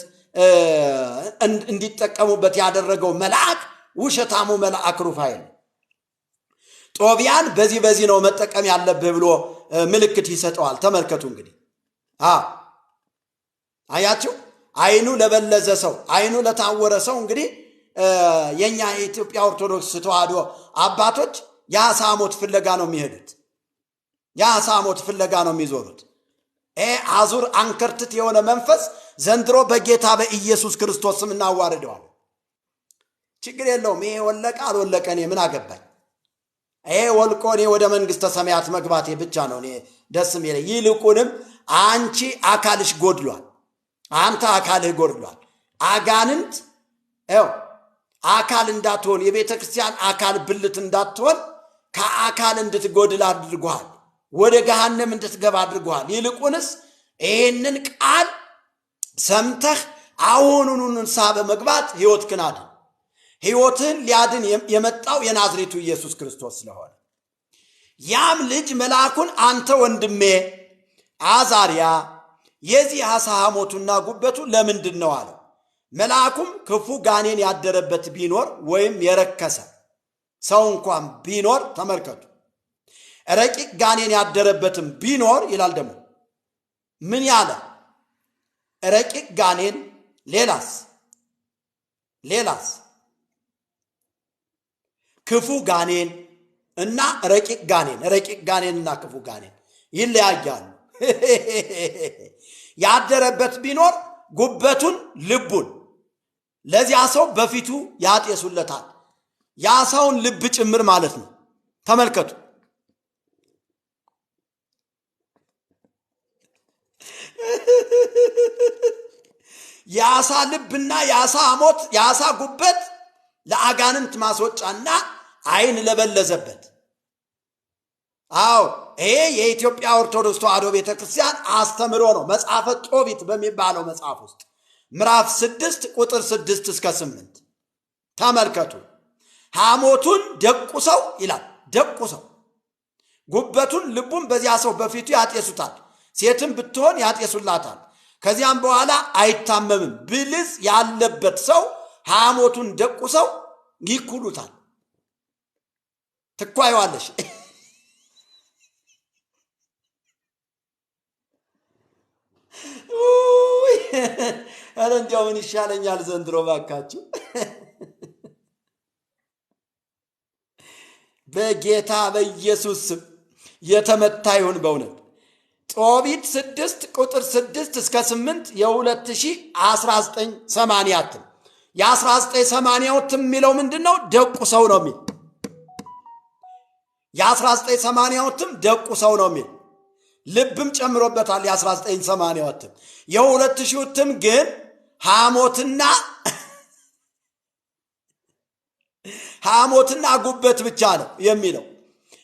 እንዲጠቀሙበት ያደረገው መልአክ ውሸታሙ መልአክ ሩፋኤል ጦቢያን በዚህ ነው መጠቀም ያለብህ ብሎ ምልክት ይሰጠዋል። ተመልከቱ እንግዲህ አያችሁ፣ አይኑ ለበለዘ ሰው፣ አይኑ ለታወረ ሰው እንግዲህ የኛ የኢትዮጵያ ኦርቶዶክስ ተዋሕዶ አባቶች የአሳ ሞት ፍለጋ ነው የሚሄዱት፣ የአሳ ሞት ፍለጋ ነው የሚዞሩት። አዙር አንከርትት የሆነ መንፈስ ዘንድሮ በጌታ በኢየሱስ ክርስቶስ ስም እናዋርደዋል። ችግር የለውም። ይሄ ወለቀ አልወለቀ እኔ ምን አገባኝ? ይሄ ወልቆ እኔ ወደ መንግስተ ሰማያት መግባቴ ብቻ ነው እኔ ደስ የሚለኝ። ይልቁንም አንቺ አካልሽ ጎድሏል፣ አንተ አካልህ ጎድሏል። አጋንንት አካል እንዳትሆን፣ የቤተ ክርስቲያን አካል ብልት እንዳትሆን ከአካል እንድትጎድል አድርጓል፣ ወደ ገሃነም እንድትገባ አድርጓል። ይልቁንስ ይህንን ቃል ሰምተህ አሁኑኑ ንስሐ በመግባት ሕይወትህን አድን። ሕይወትህን ሊያድን የመጣው የናዝሬቱ ኢየሱስ ክርስቶስ ስለሆነ ያም ልጅ መልአኩን አንተ ወንድሜ አዛርያ የዚህ አሳ ሐሞቱና ጉበቱ ለምንድን ነው አለው። መልአኩም ክፉ ጋኔን ያደረበት ቢኖር ወይም የረከሰ ሰው እንኳን ቢኖር ተመልከቱ፣ ረቂቅ ጋኔን ያደረበትም ቢኖር ይላል ደግሞ ምን ያለ ረቂቅ ጋኔን ሌላስ ክፉ ጋኔን እና ረቂቅ ጋኔንና ክፉ ጋኔን ይለያያሉ። ያደረበት ቢኖር ጉበቱን ልቡን ለዚያ ሰው በፊቱ ያጤሱለታል። ያ ሰውን ልብ ጭምር ማለት ነው። ተመልከቱ። የአሳ ልብና የአሳ ሞት የአሳ ጉበት ለአጋንንት ማስወጫና አይን ለበለዘበት። አዎ ይሄ የኢትዮጵያ ኦርቶዶክስ ተዋሕዶ ቤተክርስቲያን አስተምሮ ነው። መጽሐፈ ጦቢት በሚባለው መጽሐፍ ውስጥ ምዕራፍ 6 ቁጥር 6 እስከ 8 ተመልከቱ። ሐሞቱን ደቁሰው ይላል። ደቁሰው ጉበቱን ልቡን በዚያ ሰው በፊቱ ያጤሱታል። ሴትም ብትሆን ያጤሱላታል። ከዚያም በኋላ አይታመምም። ብልዝ ያለበት ሰው ሐሞቱን ደቁሰው ይኩሉታል። ትኳዩዋለሽ። አረ እንዲያው ምን ይሻለኛል ዘንድሮ ባካችሁ። በጌታ በኢየሱስ ስም የተመታ ይሁን በእውነት። ጦቢት 6 ቁጥር 6 እስከ 8 የ2019 80 የ1980 የሚለው ምንድነው? ደቁ ሰው ነው የሚል። የ1980 ደቁ ሰው ነው የሚል ልብም ጨምሮበታል። የ1980 የ2000 ግን ሐሞትና ጉበት ብቻ ነው የሚለው።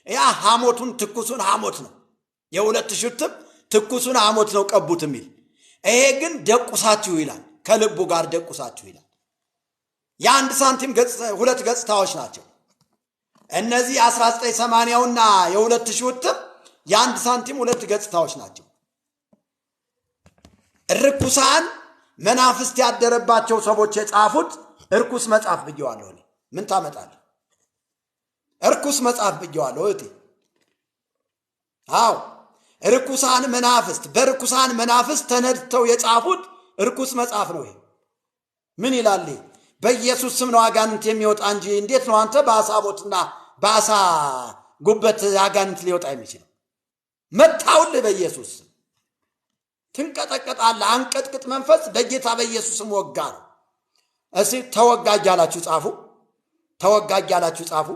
ያ ሐሞቱን ትኩሱን ሐሞት ነው። የ2000 ትኩሱን ሐሞት ነው ቀቡት የሚል። ይሄ ግን ደቁሳችሁ ይላል። ከልቡ ጋር ደቁሳችሁ ይላል። የአንድ ሳንቲም ሁለት ገጽታዎች ናቸው እነዚህ 1980ና የ2000 የአንድ ሳንቲም ሁለት ገጽታዎች ናቸው። ርኩሳን መናፍስት ያደረባቸው ሰዎች የጻፉት እርኩስ መጽሐፍ ብየዋለሁ። እኔ ምን ታመጣለህ? እርኩስ መጽሐፍ ብየዋለሁ እህቴ። አዎ ርኩሳን መናፍስት በርኩሳን መናፍስት ተነድተው የጻፉት እርኩስ መጽሐፍ ነው። ይሄ ምን ይላል? በኢየሱስ ስም ነው አጋንንት የሚወጣ እንጂ እንዴት ነው አንተ በአሳ ሞትና በአሳ ጉበት አጋንንት ሊወጣ የሚችል? መታውል በኢየሱስ ስም ትንቀጠቀጣለህ። አንቀጥቅጥ መንፈስ በጌታ በኢየሱስ ስም ወጋ ነው። እሺ ተወጋ እያላችሁ ጻፉ። ተወጋ እያላችሁ ጻፉ።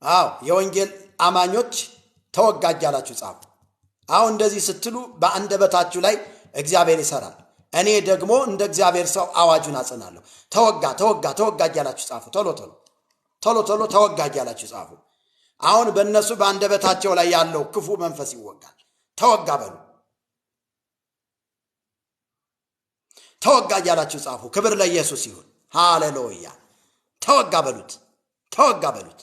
አዎ የወንጌል አማኞች ተወጋ እያላችሁ ጻፉ። አሁን እንደዚህ ስትሉ በአንደበታችሁ ላይ እግዚአብሔር ይሰራል። እኔ ደግሞ እንደ እግዚአብሔር ሰው አዋጁን አጸናለሁ። ተወጋ ተወጋ ተወጋ እያላችሁ ጻፉ። ቶሎ ቶሎ ተወጋ እያላችሁ ጻፉ። አሁን በእነሱ በአንደበታቸው ላይ ያለው ክፉ መንፈስ ይወጋል። ተወጋ በሉ። ተወጋ እያላችሁ ጻፉ። ክብር ለኢየሱስ ይሁን። ሃሌሉያ። ተወጋ በሉት። ተወጋ በሉት።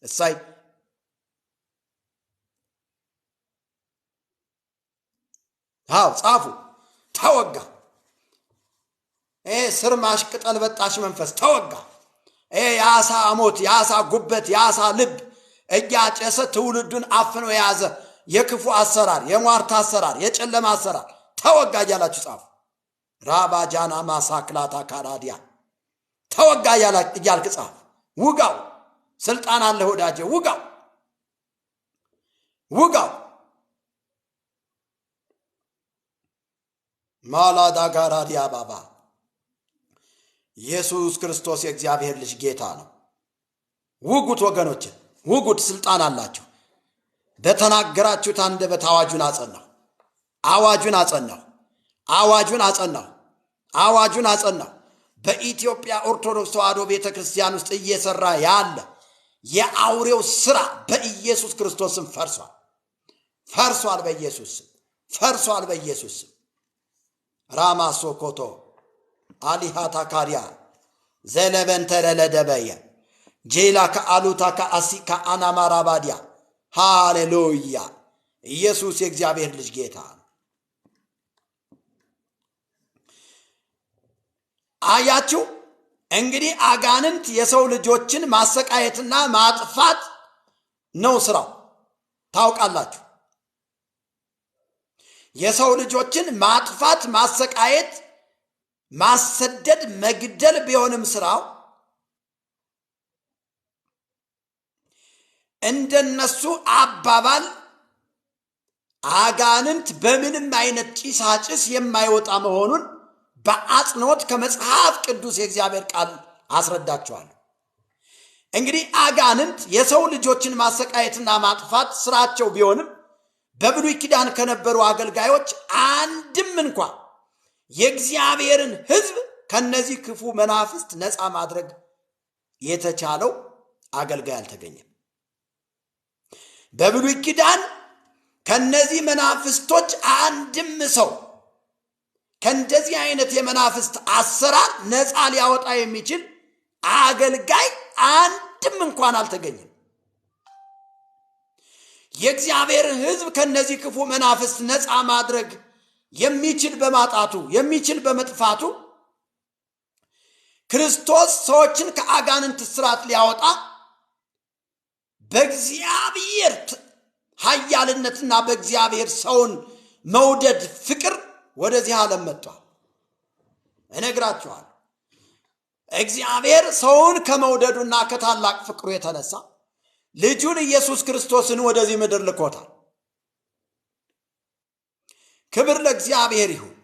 እሳይ አዎ ጻፉ። ተወጋ። ስር ማሽ ቅጠል በጣሽ መንፈስ ተወጋ። የአሳ ሞት የአሳ ጉበት የአሳ ልብ እያጨሰ ትውልዱን አፍኖ የያዘ የክፉ አሰራር የሟርት አሰራር የጨለማ አሰራር ተወጋ እያላችሁ ጻፉ። ራባጃና ማሳክላታ ካራዲያ ተወጋ እያልክ ጻፍ። ውጋው። ስልጣን አለ ወዳጄ። ውጋው ውጋው። ማላዳ ጋራዲያ ባባ ኢየሱስ ክርስቶስ የእግዚአብሔር ልጅ ጌታ ነው። ውጉት ወገኖች ውጉት። ስልጣን አላችሁ። በተናገራችሁት አንደበት አዋጁን አጸናሁ። አዋጁን አጸናሁ። አዋጁን አጸናሁ። አዋጁን አጸናሁ። በኢትዮጵያ ኦርቶዶክስ ተዋሕዶ ቤተክርስቲያን ውስጥ እየሰራ ያለ የአውሬው ስራ በኢየሱስ ክርስቶስም ፈርሷል። ፈርሷል በኢየሱስ ስም። ፈርሷል በኢየሱስ ስም። ራማ ሶኮቶ አሊሃታ ካሪያ ዘለበንተረለደበየ ጄላ ከአሉታ ከአሲካ አናማራባዲያ ሃሌሉያ። ኢየሱስ የእግዚአብሔር ልጅ ጌታ ነው። አያችሁ እንግዲህ አጋንንት የሰው ልጆችን ማሰቃየትና ማጥፋት ነው ስራው። ታውቃላችሁ፣ የሰው ልጆችን ማጥፋት፣ ማሰቃየት፣ ማሰደድ፣ መግደል ቢሆንም ስራው እንደነሱ አባባል አጋንንት በምንም አይነት ጭሳጭስ የማይወጣ መሆኑን በአጽንኦት ከመጽሐፍ ቅዱስ የእግዚአብሔር ቃል አስረዳቸዋለሁ። እንግዲህ አጋንንት የሰው ልጆችን ማሰቃየትና ማጥፋት ስራቸው ቢሆንም በብሉይ ኪዳን ከነበሩ አገልጋዮች አንድም እንኳን የእግዚአብሔርን ሕዝብ ከነዚህ ክፉ መናፍስት ነፃ ማድረግ የተቻለው አገልጋይ አልተገኘም። በብሉይ ኪዳን ከነዚህ መናፍስቶች አንድም ሰው ከእንደዚህ አይነት የመናፍስት አሰራር ነፃ ሊያወጣ የሚችል አገልጋይ አንድም እንኳን አልተገኘም። የእግዚአብሔር ሕዝብ ከነዚህ ክፉ መናፍስት ነፃ ማድረግ የሚችል በማጣቱ የሚችል በመጥፋቱ ክርስቶስ ሰዎችን ከአጋንንት እስራት ሊያወጣ በእግዚአብሔር ኃያልነትና በእግዚአብሔር ሰውን መውደድ ፍቅር ወደዚህ ዓለም መጥቷል። እነግራችኋለሁ፣ እግዚአብሔር ሰውን ከመውደዱና ከታላቅ ፍቅሩ የተነሳ ልጁን ኢየሱስ ክርስቶስን ወደዚህ ምድር ልኮታል። ክብር ለእግዚአብሔር ይሁን።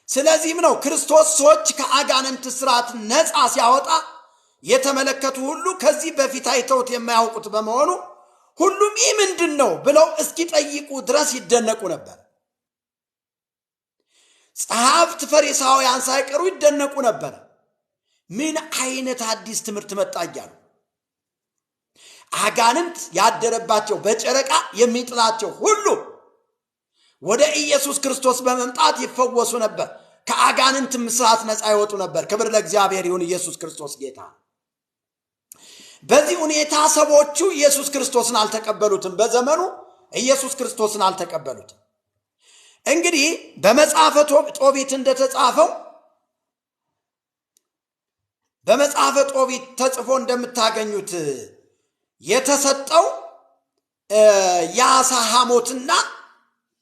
ስለዚህም ነው ክርስቶስ ሰዎች ከአጋንንት እስራት ነፃ ሲያወጣ የተመለከቱ ሁሉ ከዚህ በፊት አይተውት የማያውቁት በመሆኑ ሁሉም ይህ ምንድን ነው ብለው እስኪጠይቁ ድረስ ይደነቁ ነበር። ጸሐፍት ፈሪሳውያን ሳይቀሩ ይደነቁ ነበር። ምን አይነት አዲስ ትምህርት መጣ እያሉ አጋንንት ያደረባቸው በጨረቃ የሚጥላቸው ሁሉ ወደ ኢየሱስ ክርስቶስ በመምጣት ይፈወሱ ነበር። ከአጋንንት እስራት ነፃ ይወጡ ነበር። ክብር ለእግዚአብሔር ይሁን። ኢየሱስ ክርስቶስ ጌታ። በዚህ ሁኔታ ሰዎቹ ኢየሱስ ክርስቶስን አልተቀበሉትም። በዘመኑ ኢየሱስ ክርስቶስን አልተቀበሉትም። እንግዲህ በመጽሐፈ ጦቢት እንደተጻፈው በመጽሐፈ ጦቢት ተጽፎ እንደምታገኙት የተሰጠው የዓሣ ሐሞትና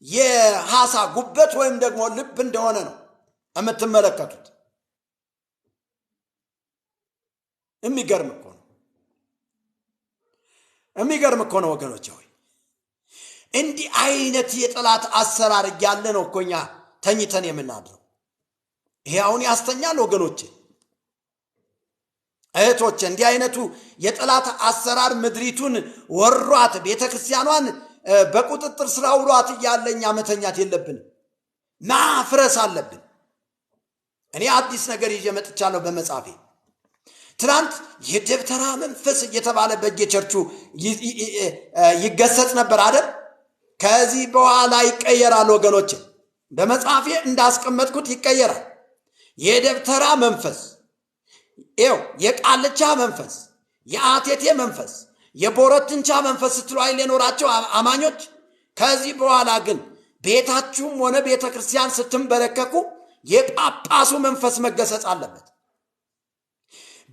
የዓሣ ጉበት ወይም ደግሞ ልብ እንደሆነ ነው የምትመለከቱት። የሚገርም እኮ ነው ወገኖች ሆይ። እንዲህ አይነት የጠላት አሰራር እያለ ነው እኮ እኛ ተኝተን የምናድረው። ይሄ አሁን ያስተኛል ወገኖቼ፣ እህቶቼ። እንዲህ አይነቱ የጠላት አሰራር ምድሪቱን ወሯት ቤተክርስቲያኗን በቁጥጥር ስር አውሏት እያለ እኛ መተኛት የለብንም፣ ማፍረስ አለብን። እኔ አዲስ ነገር ይዤ መጥቻለሁ በመጽሐፌ። ትናንት የደብተራ መንፈስ እየተባለ በየቸርቹ ይገሰጽ ነበር አይደል? ከዚህ በኋላ ይቀየራል ወገኖች። በመጽሐፌ እንዳስቀመጥኩት ይቀየራል። የደብተራ መንፈስ፣ ይኸው የቃልቻ መንፈስ፣ የአቴቴ መንፈስ፣ የቦረትንቻ መንፈስ ስትሉ አይል የኖራቸው አማኞች። ከዚህ በኋላ ግን ቤታችሁም ሆነ ቤተ ክርስቲያን ስትንበረከኩ የጳጳሱ መንፈስ መገሰጽ አለበት።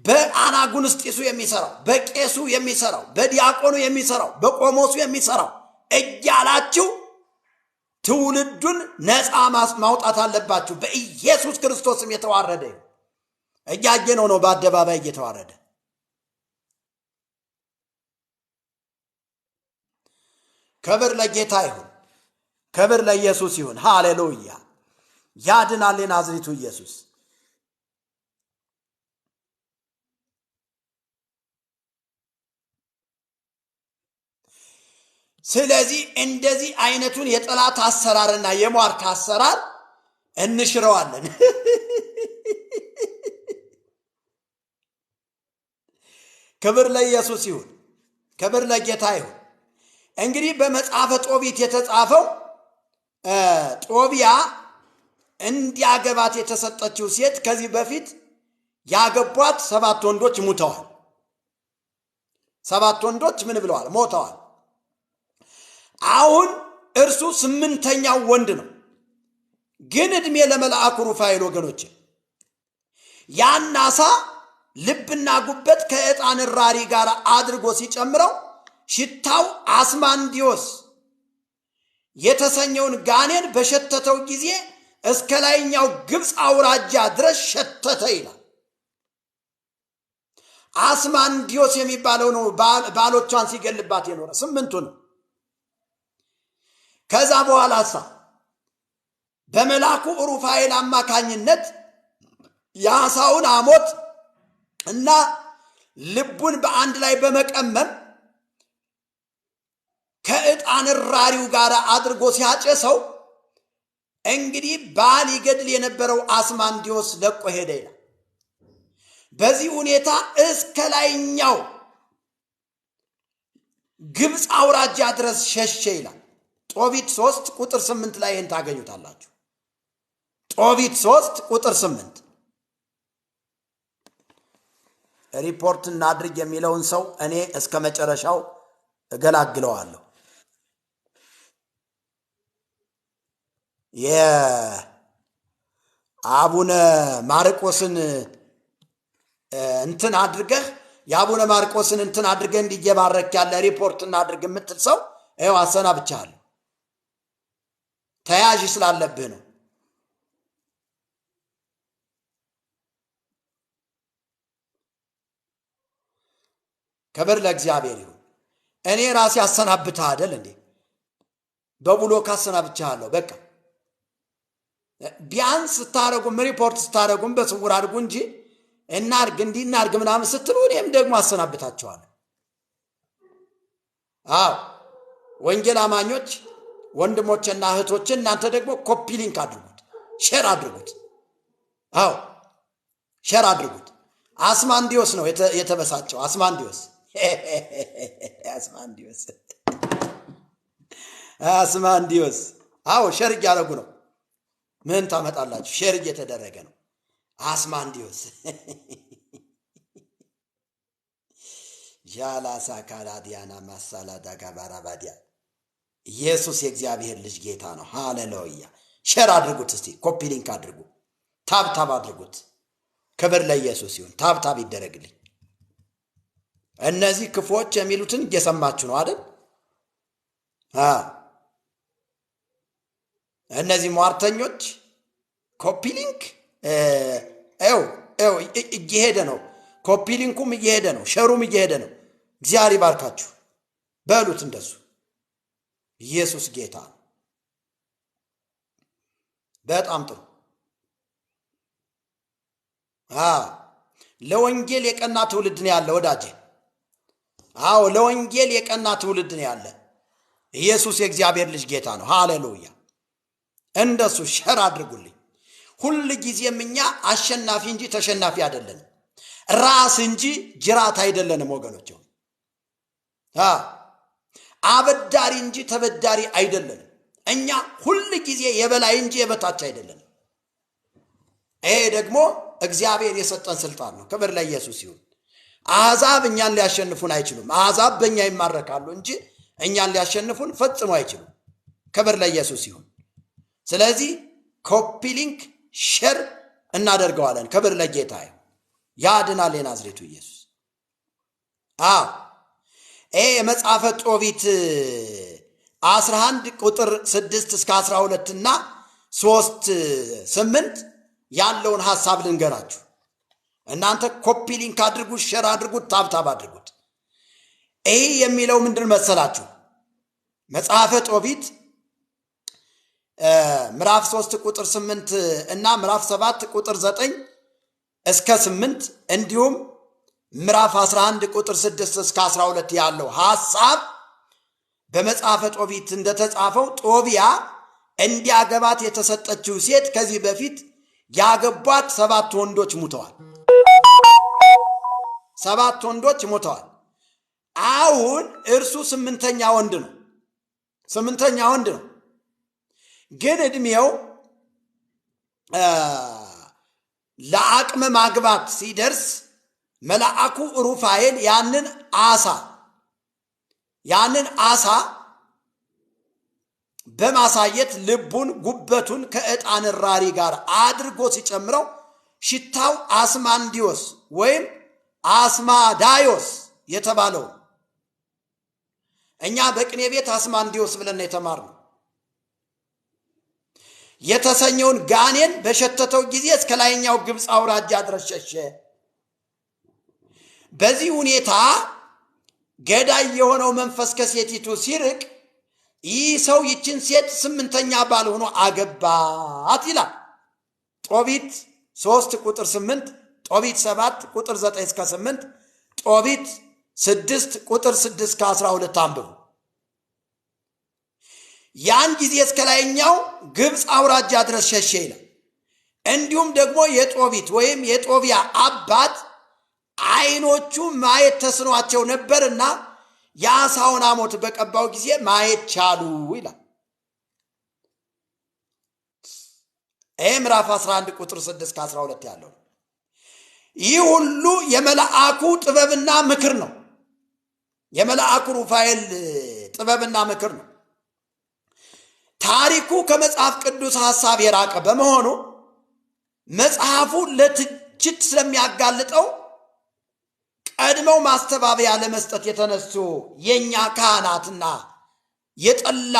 በአናጉንስጢሱ የሚሰራው፣ በቄሱ የሚሰራው፣ በዲያቆኑ የሚሰራው፣ በቆሞሱ የሚሰራው እያላችሁ ትውልዱን ነፃ ማውጣት አለባችሁ። በኢየሱስ ክርስቶስም የተዋረደ እያየነው ነው፣ በአደባባይ እየተዋረደ። ክብር ለጌታ ይሁን፣ ክብር ለኢየሱስ ይሁን። ሃሌሉያ! ያድናል የናዝሬቱ ኢየሱስ። ስለዚህ እንደዚህ አይነቱን የጠላት አሰራርና የሟርት አሰራር እንሽረዋለን። ክብር ለኢየሱስ ይሁን፣ ክብር ለጌታ ይሁን። እንግዲህ በመጽሐፈ ጦቢት የተጻፈው ጦቢያ እንዲያገባት የተሰጠችው ሴት ከዚህ በፊት ያገቧት 7 ወንዶች ሙተዋል። 7 ወንዶች ምን ብለዋል? ሞተዋል። አሁን እርሱ 8ኛው ወንድ ነው። ግን እድሜ ለመልአኩ ሩፋኤል ወገኖች። ያን ዓሣ ልብና ጉበት ከዕጣን ራሪ ጋር አድርጎ ሲጨምረው ሽታው አስማንዲዮስ የተሰኘውን ጋኔን በሸተተው ጊዜ እስከ ላይኛው ግብፅ አውራጃ ድረስ ሸተተ ይላል። አስማንዲዮስ የሚባለው ነው ባሎቿን ሲገልባት የኖረ 8 ነው። ከዛ በኋላ በመላኩ ሩፋኤል አማካኝነት የአሳውን አሞት እና ልቡን በአንድ ላይ በመቀመም ከዕጣን ራሪው ጋር አድርጎ ሲያጨሰው እንግዲህ ባል ይገድል የነበረው አስማንዲዮስ ለቆ ሄደ ይላል። በዚህ ሁኔታ እስከ ላይኛው ግብፅ አውራጃ ድረስ ሸሸ ይላል። ጦቢት 3 ቁጥር 8 ላይ ይህን ታገኙታላችሁ። ጦቢት 3 ቁጥር 8 ሪፖርት እናድርግ የሚለውን ሰው እኔ እስከ መጨረሻው እገላግለዋለሁ። የአቡነ ማርቆስን እንትን አድርገህ የአቡነ ማርቆስን እንትን አድርገህ እንዲየባረክ ያለ ሪፖርት እናድርግ የምትል ሰው ይኸው አሰናብቻለሁ። ተያዥ ስላለብህ ነው። ክብር ለእግዚአብሔር ይሁን። እኔ ራሴ አሰናብተህ አይደል እንዴ? በብሎክ አሰናብቻለሁ። በቃ ቢያንስ ስታረጉም ሪፖርት ስታረጉም በስውር አድርጉ እንጂ እናርግ እንዲናርግ ምናምን ስትሉ እኔም ደግሞ አሰናብታቸዋለሁ። አዎ ወንጌል አማኞች ወንድሞችና እህቶች እናንተ ደግሞ ኮፒ ሊንክ አድርጉት፣ ሼር አድርጉት። አዎ ሼር አድርጉት። አስማንዲዮስ ነው የተበሳጨው። አስማንዲዮስ አስማንዲዮስ አዎ ሼር እያደረጉ ነው። ምን ታመጣላችሁ? ሼር እየተደረገ ነው። አስማንዲዮስ ጃላሳ ካላዲያና ማሳላዳ ጋባራባዲያ ኢየሱስ የእግዚአብሔር ልጅ ጌታ ነው። ሃሌሉያ። ሼር አድርጉት። እስቲ ኮፒ ሊንክ አድርጉ፣ ታብታብ አድርጉት። ክብር ለኢየሱስ ይሁን። ታብታብ ይደረግልኝ። እነዚህ ክፎች የሚሉትን እየሰማችሁ ነው አይደል? እነዚህ ሟርተኞች ኮፒ ሊንክ እየሄደ ነው። ኮፒ ሊንኩም እየሄደ ነው። ሸሩም እየሄደ ነው። እግዚአብሔር ይባርካችሁ በሉት እንደሱ። ኢየሱስ ጌታ ነው። በጣም ጥሩ። ለወንጌል የቀና ትውልድ ነው ያለ ወዳጄ። አዎ ለወንጌል የቀና ትውልድ ነው ያለ። ኢየሱስ የእግዚአብሔር ልጅ ጌታ ነው። ሃሌሉያ። እንደሱ ሸር አድርጉልኝ። ሁሉ ጊዜም እኛ አሸናፊ እንጂ ተሸናፊ አይደለንም። ራስ እንጂ ጅራት አይደለንም ወገኖች። አበዳሪ እንጂ ተበዳሪ አይደለንም። እኛ ሁሉ ጊዜ የበላይ እንጂ የበታች አይደለንም። ይሄ ደግሞ እግዚአብሔር የሰጠን ስልጣን ነው። ክብር ለኢየሱስ ይሁን። አሕዛብ እኛን ሊያሸንፉን አይችሉም። አሕዛብ በእኛ ይማረካሉ እንጂ እኛን ሊያሸንፉን ፈጽሞ አይችሉም። ክብር ለኢየሱስ ይሁን። ስለዚህ ኮፒ ሊንክ ሼር እናደርገዋለን። ክብር ለጌታ ይሁን። ያድናል የናዝሬቱ ኢየሱስ። መጽሐፈ ጦቢት 11 ቁጥር 6 እስከ 12 እና 3:8 ያለውን ሐሳብ ልንገራችሁ። እናንተ ኮፒ ሊንክ አድርጉት፣ ሼር አድርጉት፣ ታብታብ አድርጉት። ይሄ የሚለው ምንድን መሰላችሁ? መጽሐፈ ጦቢት ምዕራፍ 3 ቁጥር 8 እና ምዕራፍ 7 ቁጥር 9 እስከ 8 እንዲሁም ምዕራፍ 11 ቁጥር 6 እስከ 12 ያለው ሐሳብ በመጽሐፈ ጦቢት እንደተጻፈው ጦቢያ እንዲያገባት የተሰጠችው ሴት ከዚህ በፊት ያገቧት 7 ወንዶች ሙተዋል። 7 ወንዶች ሙተዋል። አሁን እርሱ 8ኛ ወንድ ነው። 8ኛ ወንድ ነው። ግን እድሜው ለአቅመ ማግባት ሲደርስ መልአኩ ሩፋኤል ያንን አሳ በማሳየት ልቡን ጉበቱን ከዕጣን ራሪ ጋር አድርጎ ሲጨምረው ሽታው አስማንዲዮስ ወይም አስማዳዮስ የተባለው እኛ በቅኔ ቤት አስማንዲዮስ ብለን የተማርነው የተሰኘውን ጋኔን በሸተተው ጊዜ እስከ ላይኛው ግብጽ አውራጃ ድረስ ሸሸ። በዚህ ሁኔታ ገዳይ የሆነው መንፈስ ከሴቲቱ ሲርቅ ይህ ሰው ይችን ሴት 8ኛ ባል ሆኖ አገባት ይላል። ጦቢት 3 ቁጥር 8፣ ጦቢት 7 ቁጥር 9 እስከ 8፣ ጦቢት 6 ቁጥር 6 እስከ 12 አንብቡ። ያን ጊዜ እስከ ላይኛው ግብጽ አውራጃ ድረስ ሸሸ ይላል። እንዲሁም ደግሞ የጦቢት ወይም የጦቢያ አባት አይኖቹ ማየት ተስኗቸው ነበርና የአሳውን አሞት በቀባው ጊዜ ማየት ቻሉ ይላል። ምዕራፍ 11 ቁጥር 6 እስከ 12 ያለው ይህ ሁሉ የመልአኩ ጥበብና ምክር ነው። የመልአኩ ሩፋኤል ጥበብና ምክር ነው። ታሪኩ ከመጽሐፍ ቅዱስ ሐሳብ የራቀ በመሆኑ መጽሐፉ ለትችት ስለሚያጋልጠው ቀድመው ማስተባበያ ለመስጠት የተነሱ የኛ ካህናትና የጠላ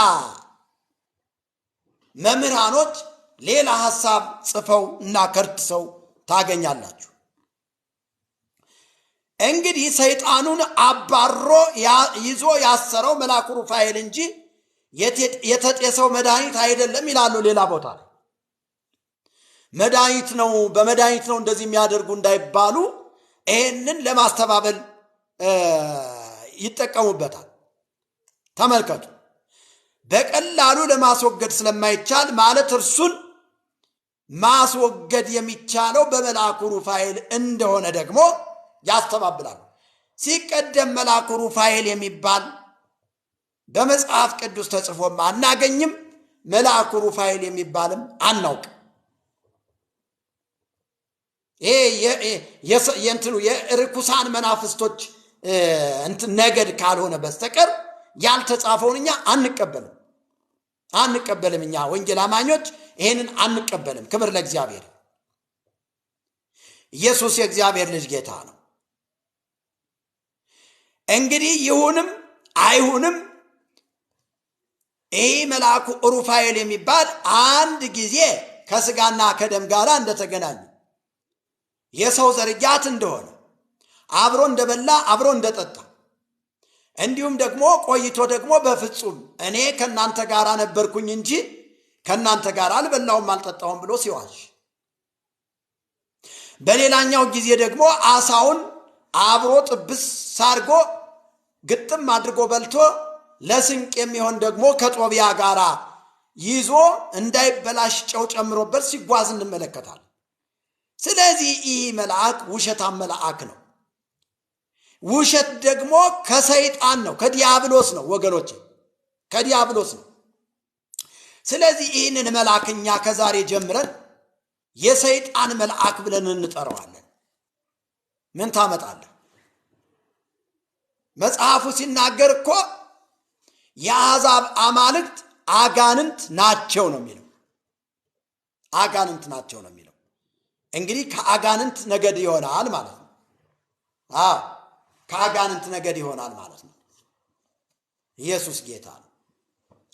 መምህራኖች ሌላ ሐሳብ ጽፈው እና ከርትሰው ታገኛላችሁ። እንግዲህ ሰይጣኑን አባሮ ይዞ ያሰረው መልአኩ ሩፋኤል እንጂ የተጤሰው መድኃኒት አይደለም ይላሉ ሌላ ቦታ ላይ። መድኃኒት ነው በመድኃኒት ነው እንደዚህ የሚያደርጉ እንዳይባሉ ይህንን ለማስተባበል ይጠቀሙበታል። ተመልከቱ። በቀላሉ ለማስወገድ ስለማይቻል ማለት እርሱን ማስወገድ የሚቻለው በመልአኩ ሩፋኤል እንደሆነ ደግሞ ያስተባብላሉ። ሲቀደም መልአኩ ሩፋኤል የሚባል በመጽሐፍ ቅዱስ ተጽፎም አናገኝም። መልአኩ ሩፋኤል የሚባልም አናውቅ። የርኩሳን መናፍስቶች ነገድ ካልሆነ በስተቀር ያልተጻፈውን እኛ አንቀበልም። እኛ ወንጌል አማኞች ይሄንን አንቀበልም። ክብር ለእግዚአብሔር። ኢየሱስ የእግዚአብሔር ልጅ ጌታ ነው። እንግዲህ ይሁንም አይሁንም ይህ መልአኩ ሩፋኤል የሚባል አንድ ጊዜ ከስጋና ከደም ጋር እንደተገናኘ የሰው ዘርያት እንደሆነ አብሮ እንደበላ አብሮ እንደጠጣ እንዲሁም ደግሞ ቆይቶ ደግሞ በፍጹም እኔ ከናንተ ጋር ነበርኩኝ እንጂ ከናንተ ጋር አልበላውም አልጠጣውም ብሎ ሲዋሽ፣ በሌላኛው ጊዜ ደግሞ አሳውን አብሮ ጥብስ ሳርጎ ግጥም አድርጎ በልቶ ለስንቅ የሚሆን ደግሞ ከጦቢያ ጋር ይዞ እንዳይበላሽ ጨው ጨምሮበት ሲጓዝ እንመለከታለን። ስለዚህ ይህ መልአክ ውሸታም መልአክ ነው። ውሸት ደግሞ ከሰይጣን ነው፣ ከዲያብሎስ ነው ወገኖች፣ ከዲያብሎስ ነው። ስለዚህ ይህንን መልአክ እኛ ከዛሬ ጀምረን የሰይጣን መልአክ ብለን እንጠራዋለን። ምን ታመጣለህ? መጽሐፉ ሲናገር እኮ የአሕዛብ አማልክት አጋንንት ናቸው ነው የሚለው። አጋንንት ናቸው ነው የሚለው። እንግዲህ ከአጋንንት ነገድ ይሆናል ማለት ነው። ከአጋንንት ነገድ ይሆናል ማለት ነው። ኢየሱስ ጌታ ነው።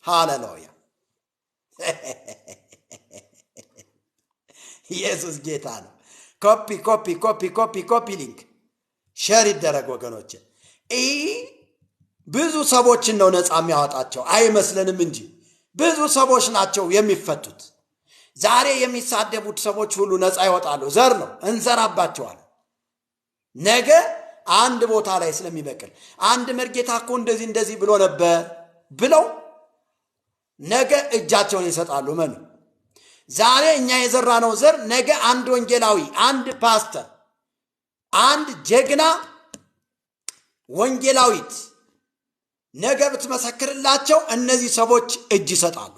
ሃሌሉያ! ኢየሱስ ጌታ ነው። ኮፒ ሊንክ ሼር ይደረግ ወገኖች። ይህ ብዙ ሰዎችን ነው ነፃ የሚያወጣቸው አይመስለንም እንጂ ብዙ ሰዎች ናቸው የሚፈቱት። ዛሬ የሚሳደቡት ሰዎች ሁሉ ነፃ ይወጣሉ። ዘር ነው እንዘራባቸዋል። ነገ አንድ ቦታ ላይ ስለሚበቅል አንድ መርጌታ እኮ እንደዚህ ብሎ ነበር ብለው ነገ እጃቸውን ይሰጣሉ። ምን ዛሬ እኛ የዘራነው ዘር ነገ አንድ ወንጌላዊ፣ አንድ ፓስተር፣ አንድ ጀግና ወንጌላዊት ነገ ብትመሰክርላቸው እነዚህ ሰዎች እጅ ይሰጣሉ።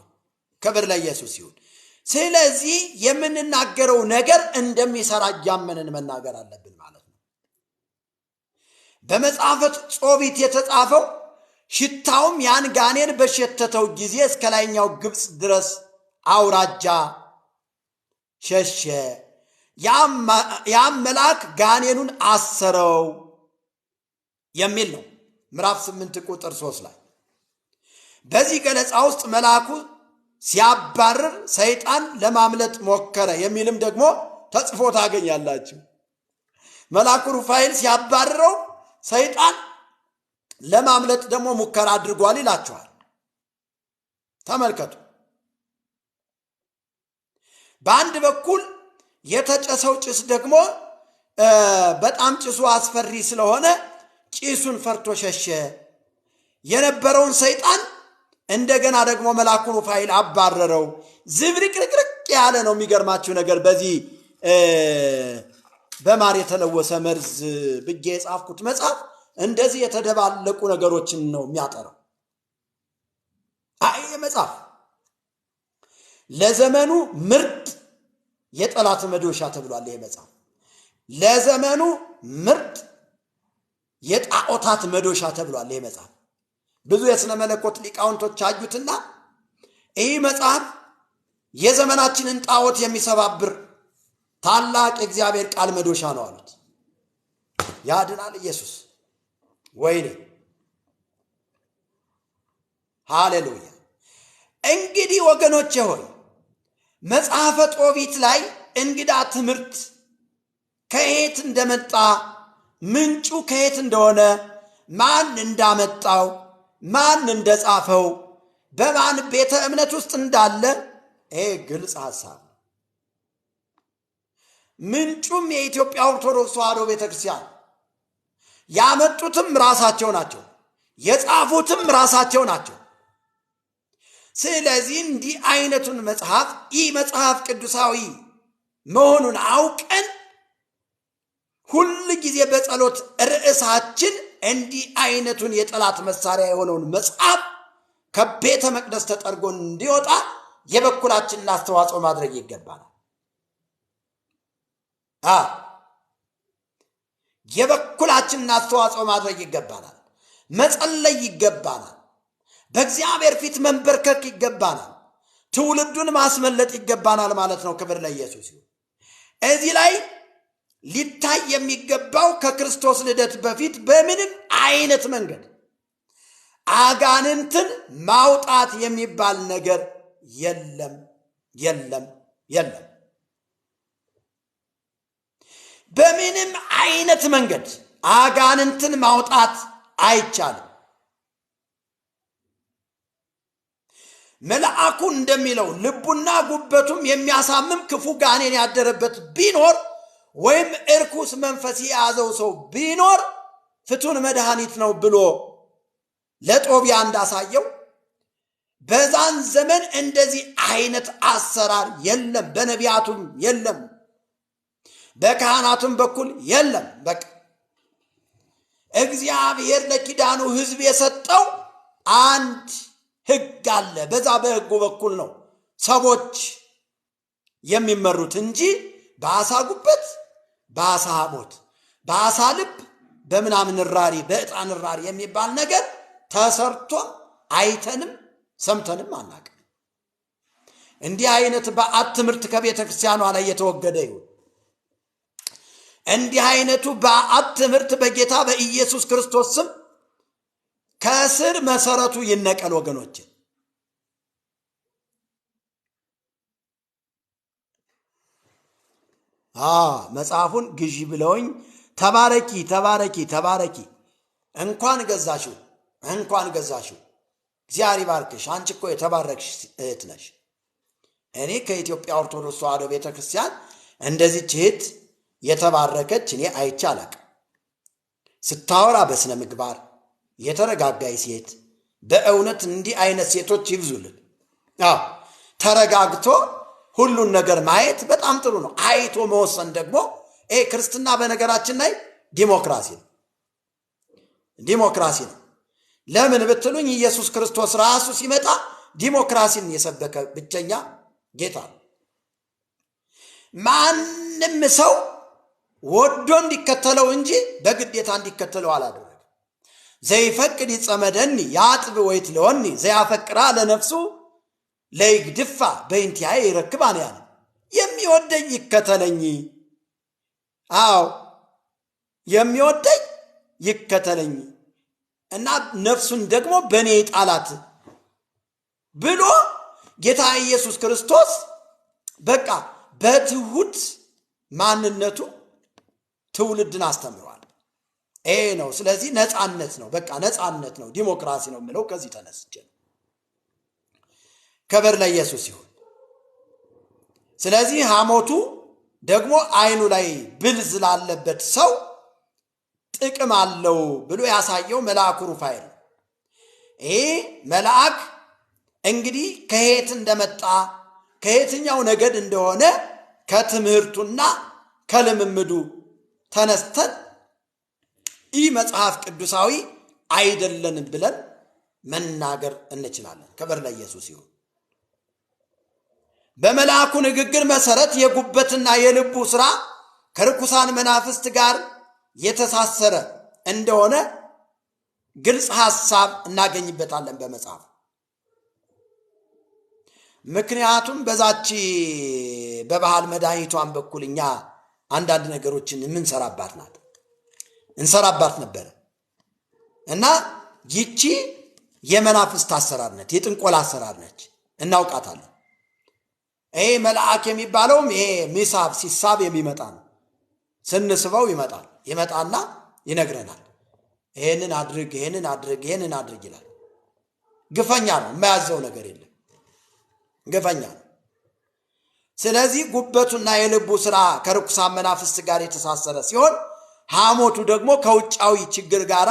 ክብር ለኢየሱስ ይሁን። ስለዚህ የምንናገረው ነገር እንደሚሰራ እያመንን መናገር አለብን ማለት ነው። በመጽሐፈ ጦቢት የተጻፈው ሽታውም ያን ጋኔን በሸተተው ጊዜ እስከ ላይኛው ግብጽ ድረስ አውራጃ ሸሸ። ያም መልአክ ጋኔኑን አሰረው የሚል ነው ምዕራፍ 8 ቁጥር 3 ላይ። በዚህ ገለጻ ውስጥ መልአኩ ሲያባርር ሰይጣን ለማምለጥ ሞከረ የሚልም ደግሞ ተጽፎ ታገኛላችሁ። መልአኩ ሩፋኤል ሲያባርረው ሰይጣን ለማምለጥ ደግሞ ሙከራ አድርጓል ይላችኋል። ተመልከቱ። በአንድ በኩል የተጨሰው ጭስ ደግሞ በጣም ጭሱ አስፈሪ ስለሆነ ጭሱን ፈርቶ ሸሸ። የነበረውን ሰይጣን እንደገና ደግሞ መልአኩ ሩፋኤል አባረረው። ዝብርቅርቅርቅ ያለ ነው። የሚገርማችሁ ነገር በዚህ በማር የተለወሰ መርዝ ብዬ የጻፍኩት መጽሐፍ እንደዚህ የተደባለቁ ነገሮችን ነው የሚያጠራው። ይህ መጽሐፍ ለዘመኑ ምርጥ የጠላት መዶሻ ተብሏል። ይህ መጽሐፍ ለዘመኑ ምርጥ የጣዖታት መዶሻ ተብሏል። ይህ መጽሐፍ ብዙ የሥነ መለኮት ሊቃውንቶች አዩትና ይህ መጽሐፍ የዘመናችንን ጣዖት የሚሰባብር ታላቅ የእግዚአብሔር ቃል መዶሻ ነው አሉት። ያድናል ኢየሱስ። ወይኔ ሃሌሉያ። እንግዲህ ወገኖቼ ሆይ መጽሐፈ ጦቢት ላይ እንግዳ ትምህርት ከየት እንደመጣ ምንጩ ከየት እንደሆነ ማን እንዳመጣው ማን እንደጻፈው በማን ቤተ እምነት ውስጥ እንዳለ ግልጽ ሐሳብ። ምንጩም የኢትዮጵያ ኦርቶዶክስ ተዋሕዶ ቤተክርስቲያን፣ ያመጡትም ራሳቸው ናቸው፣ የጻፉትም ራሳቸው ናቸው። ስለዚህ እንዲህ አይነቱን መጽሐፍ ይህ መጽሐፍ ቅዱሳዊ መሆኑን አውቀን ሁል ጊዜ በጸሎት ርዕሳችን እንዲህ አይነቱን የጠላት መሳሪያ የሆነውን መጽሐፍ ከቤተ መቅደስ ተጠርጎ እንዲወጣ የበኩላችንን አስተዋጽኦ ማድረግ ይገባናል። የበኩላችንን አስተዋጽኦ ማድረግ ይገባናል። መጸለይ ይገባናል። በእግዚአብሔር ፊት መንበርከክ ይገባናል። ትውልዱን ማስመለጥ ይገባናል ማለት ነው። ክብር ለኢየሱስ ይሁን። እዚህ ላይ ሊታይ የሚገባው ከክርስቶስ ልደት በፊት በምንም አይነት መንገድ አጋንንትን ማውጣት የሚባል ነገር የለም የለም የለም። በምንም አይነት መንገድ አጋንንትን ማውጣት አይቻልም። መልአኩ እንደሚለው ልቡና ጉበቱም የሚያሳምም ክፉ ጋኔን ያደረበት ቢኖር ወይም እርኩስ መንፈስ የያዘው ሰው ቢኖር ፍቱን መድኃኒት ነው ብሎ ለጦቢያ እንዳሳየው በዛን ዘመን እንደዚህ አይነት አሰራር የለም። በነቢያቱም የለም፣ በካህናቱም በኩል የለም። በቃ እግዚአብሔር ለኪዳኑ ሕዝብ የሰጠው አንድ ሕግ አለ። በዛ በሕጉ በኩል ነው ሰዎች የሚመሩት እንጂ በአሳ ጉበት፣ በአሳ ሐሞት፣ በአሳ ልብ፣ በምናምን ራሪ፣ በዕጣን ራሪ የሚባል ነገር ተሰርቶ አይተንም ሰምተንም አናውቅም። እንዲህ አይነት በዓት ትምህርት ከቤተ ክርስቲያኗ ላይ የተወገደ ይሁን። እንዲህ አይነቱ በዓት ትምህርት በጌታ በኢየሱስ ክርስቶስ ስም ከስር መሰረቱ ይነቀል ወገኖች። መጽሐፉን ግዢ ብለውኝ ተባረኪ ተባረኪ ተባረኪ። እንኳን ገዛሽው እንኳን ገዛሽው። እግዚአብሔር ይባርክሽ። አንቺ እኮ የተባረክሽ እህት ነሽ። እኔ ከኢትዮጵያ ኦርቶዶክስ ተዋሕዶ ቤተክርስቲያን እንደዚህች እህት የተባረከች እኔ አይቼ አላቅም። ስታወራ በስነ ምግባር የተረጋጋይ ሴት። በእውነት እንዲህ አይነት ሴቶች ይብዙልን። ተረጋግቶ ሁሉን ነገር ማየት በጣም ጥሩ ነው። አይቶ መወሰን ደግሞ ክርስትና በነገራችን ላይ ዲሞክራሲ ነው። ዲሞክራሲ ነው። ለምን ብትሉኝ ኢየሱስ ክርስቶስ ራሱ ሲመጣ ዲሞክራሲን የሰበከ ብቸኛ ጌታ ነው። ማንም ሰው ወዶ እንዲከተለው እንጂ በግዴታ እንዲከተለው አላደረገም። ዘይፈቅድ ይጸመደኒ ያጥብ ወይትለወኒ ዘያፈቅራ ለነፍሱ ለይግድፋ በእንቲአየ ይረክባን ያለ የሚወደኝ ይከተለኝ አዎ የሚወደኝ ይከተለኝ እና ነፍሱን ደግሞ በእኔ ይጣላት ብሎ ጌታ ኢየሱስ ክርስቶስ በቃ በትሁት ማንነቱ ትውልድን አስተምሯል። ይሄ ነው። ስለዚህ ነፃነት ነው፣ በቃ ነፃነት ነው፣ ዲሞክራሲ ነው የምለው ከዚህ ተነስቼ ነው። ክብር ለኢየሱስ ይሁን። ስለዚህ ሐሞቱ ደግሞ አይኑ ላይ ብልዝ ላለበት ሰው ጥቅም አለው ብሎ ያሳየው መልአኩ ሩፋኤል። ይሄ መልአክ እንግዲህ ከየት እንደመጣ ከየትኛው ነገድ እንደሆነ ከትምህርቱና ከልምምዱ ተነስተን ይህ መጽሐፍ ቅዱሳዊ አይደለንም ብለን መናገር እንችላለን። ክብር ለኢየሱስ ይሁን። በመልአኩ ንግግር መሰረት የጉበትና የልቡ ሥራ ከርኩሳን መናፍስት ጋር የተሳሰረ እንደሆነ ግልጽ ሐሳብ እናገኝበታለን በመጽሐፍ። ምክንያቱም በዛች በባህል መድኃኒቷን በኩል እኛ አንዳንድ ነገሮችን የምንሰራባት ናት፣ እንሰራባት ነበረ እና ይቺ የመናፍስት አሰራር ነች፣ የጥንቆላ አሰራር ነች፣ እናውቃታለን። ይሄ መልአክ የሚባለውም ይሄ ሚሳብ ሲሳብ የሚመጣ ነው። ስንስበው ይመጣና ይነግረናል። ይሄንን አድርግ፣ ይሄንን አድርግ፣ ይሄንን አድርግ ይላል። ግፈኛ ነው፣ የማያዘው ነገር የለም፣ ግፈኛ ነው። ስለዚህ ጉበቱና የልቡ ሥራ ከርኩሳን መናፍስት ጋር የተሳሰረ ሲሆን ሐሞቱ ደግሞ ከውጫዊ ችግር ጋር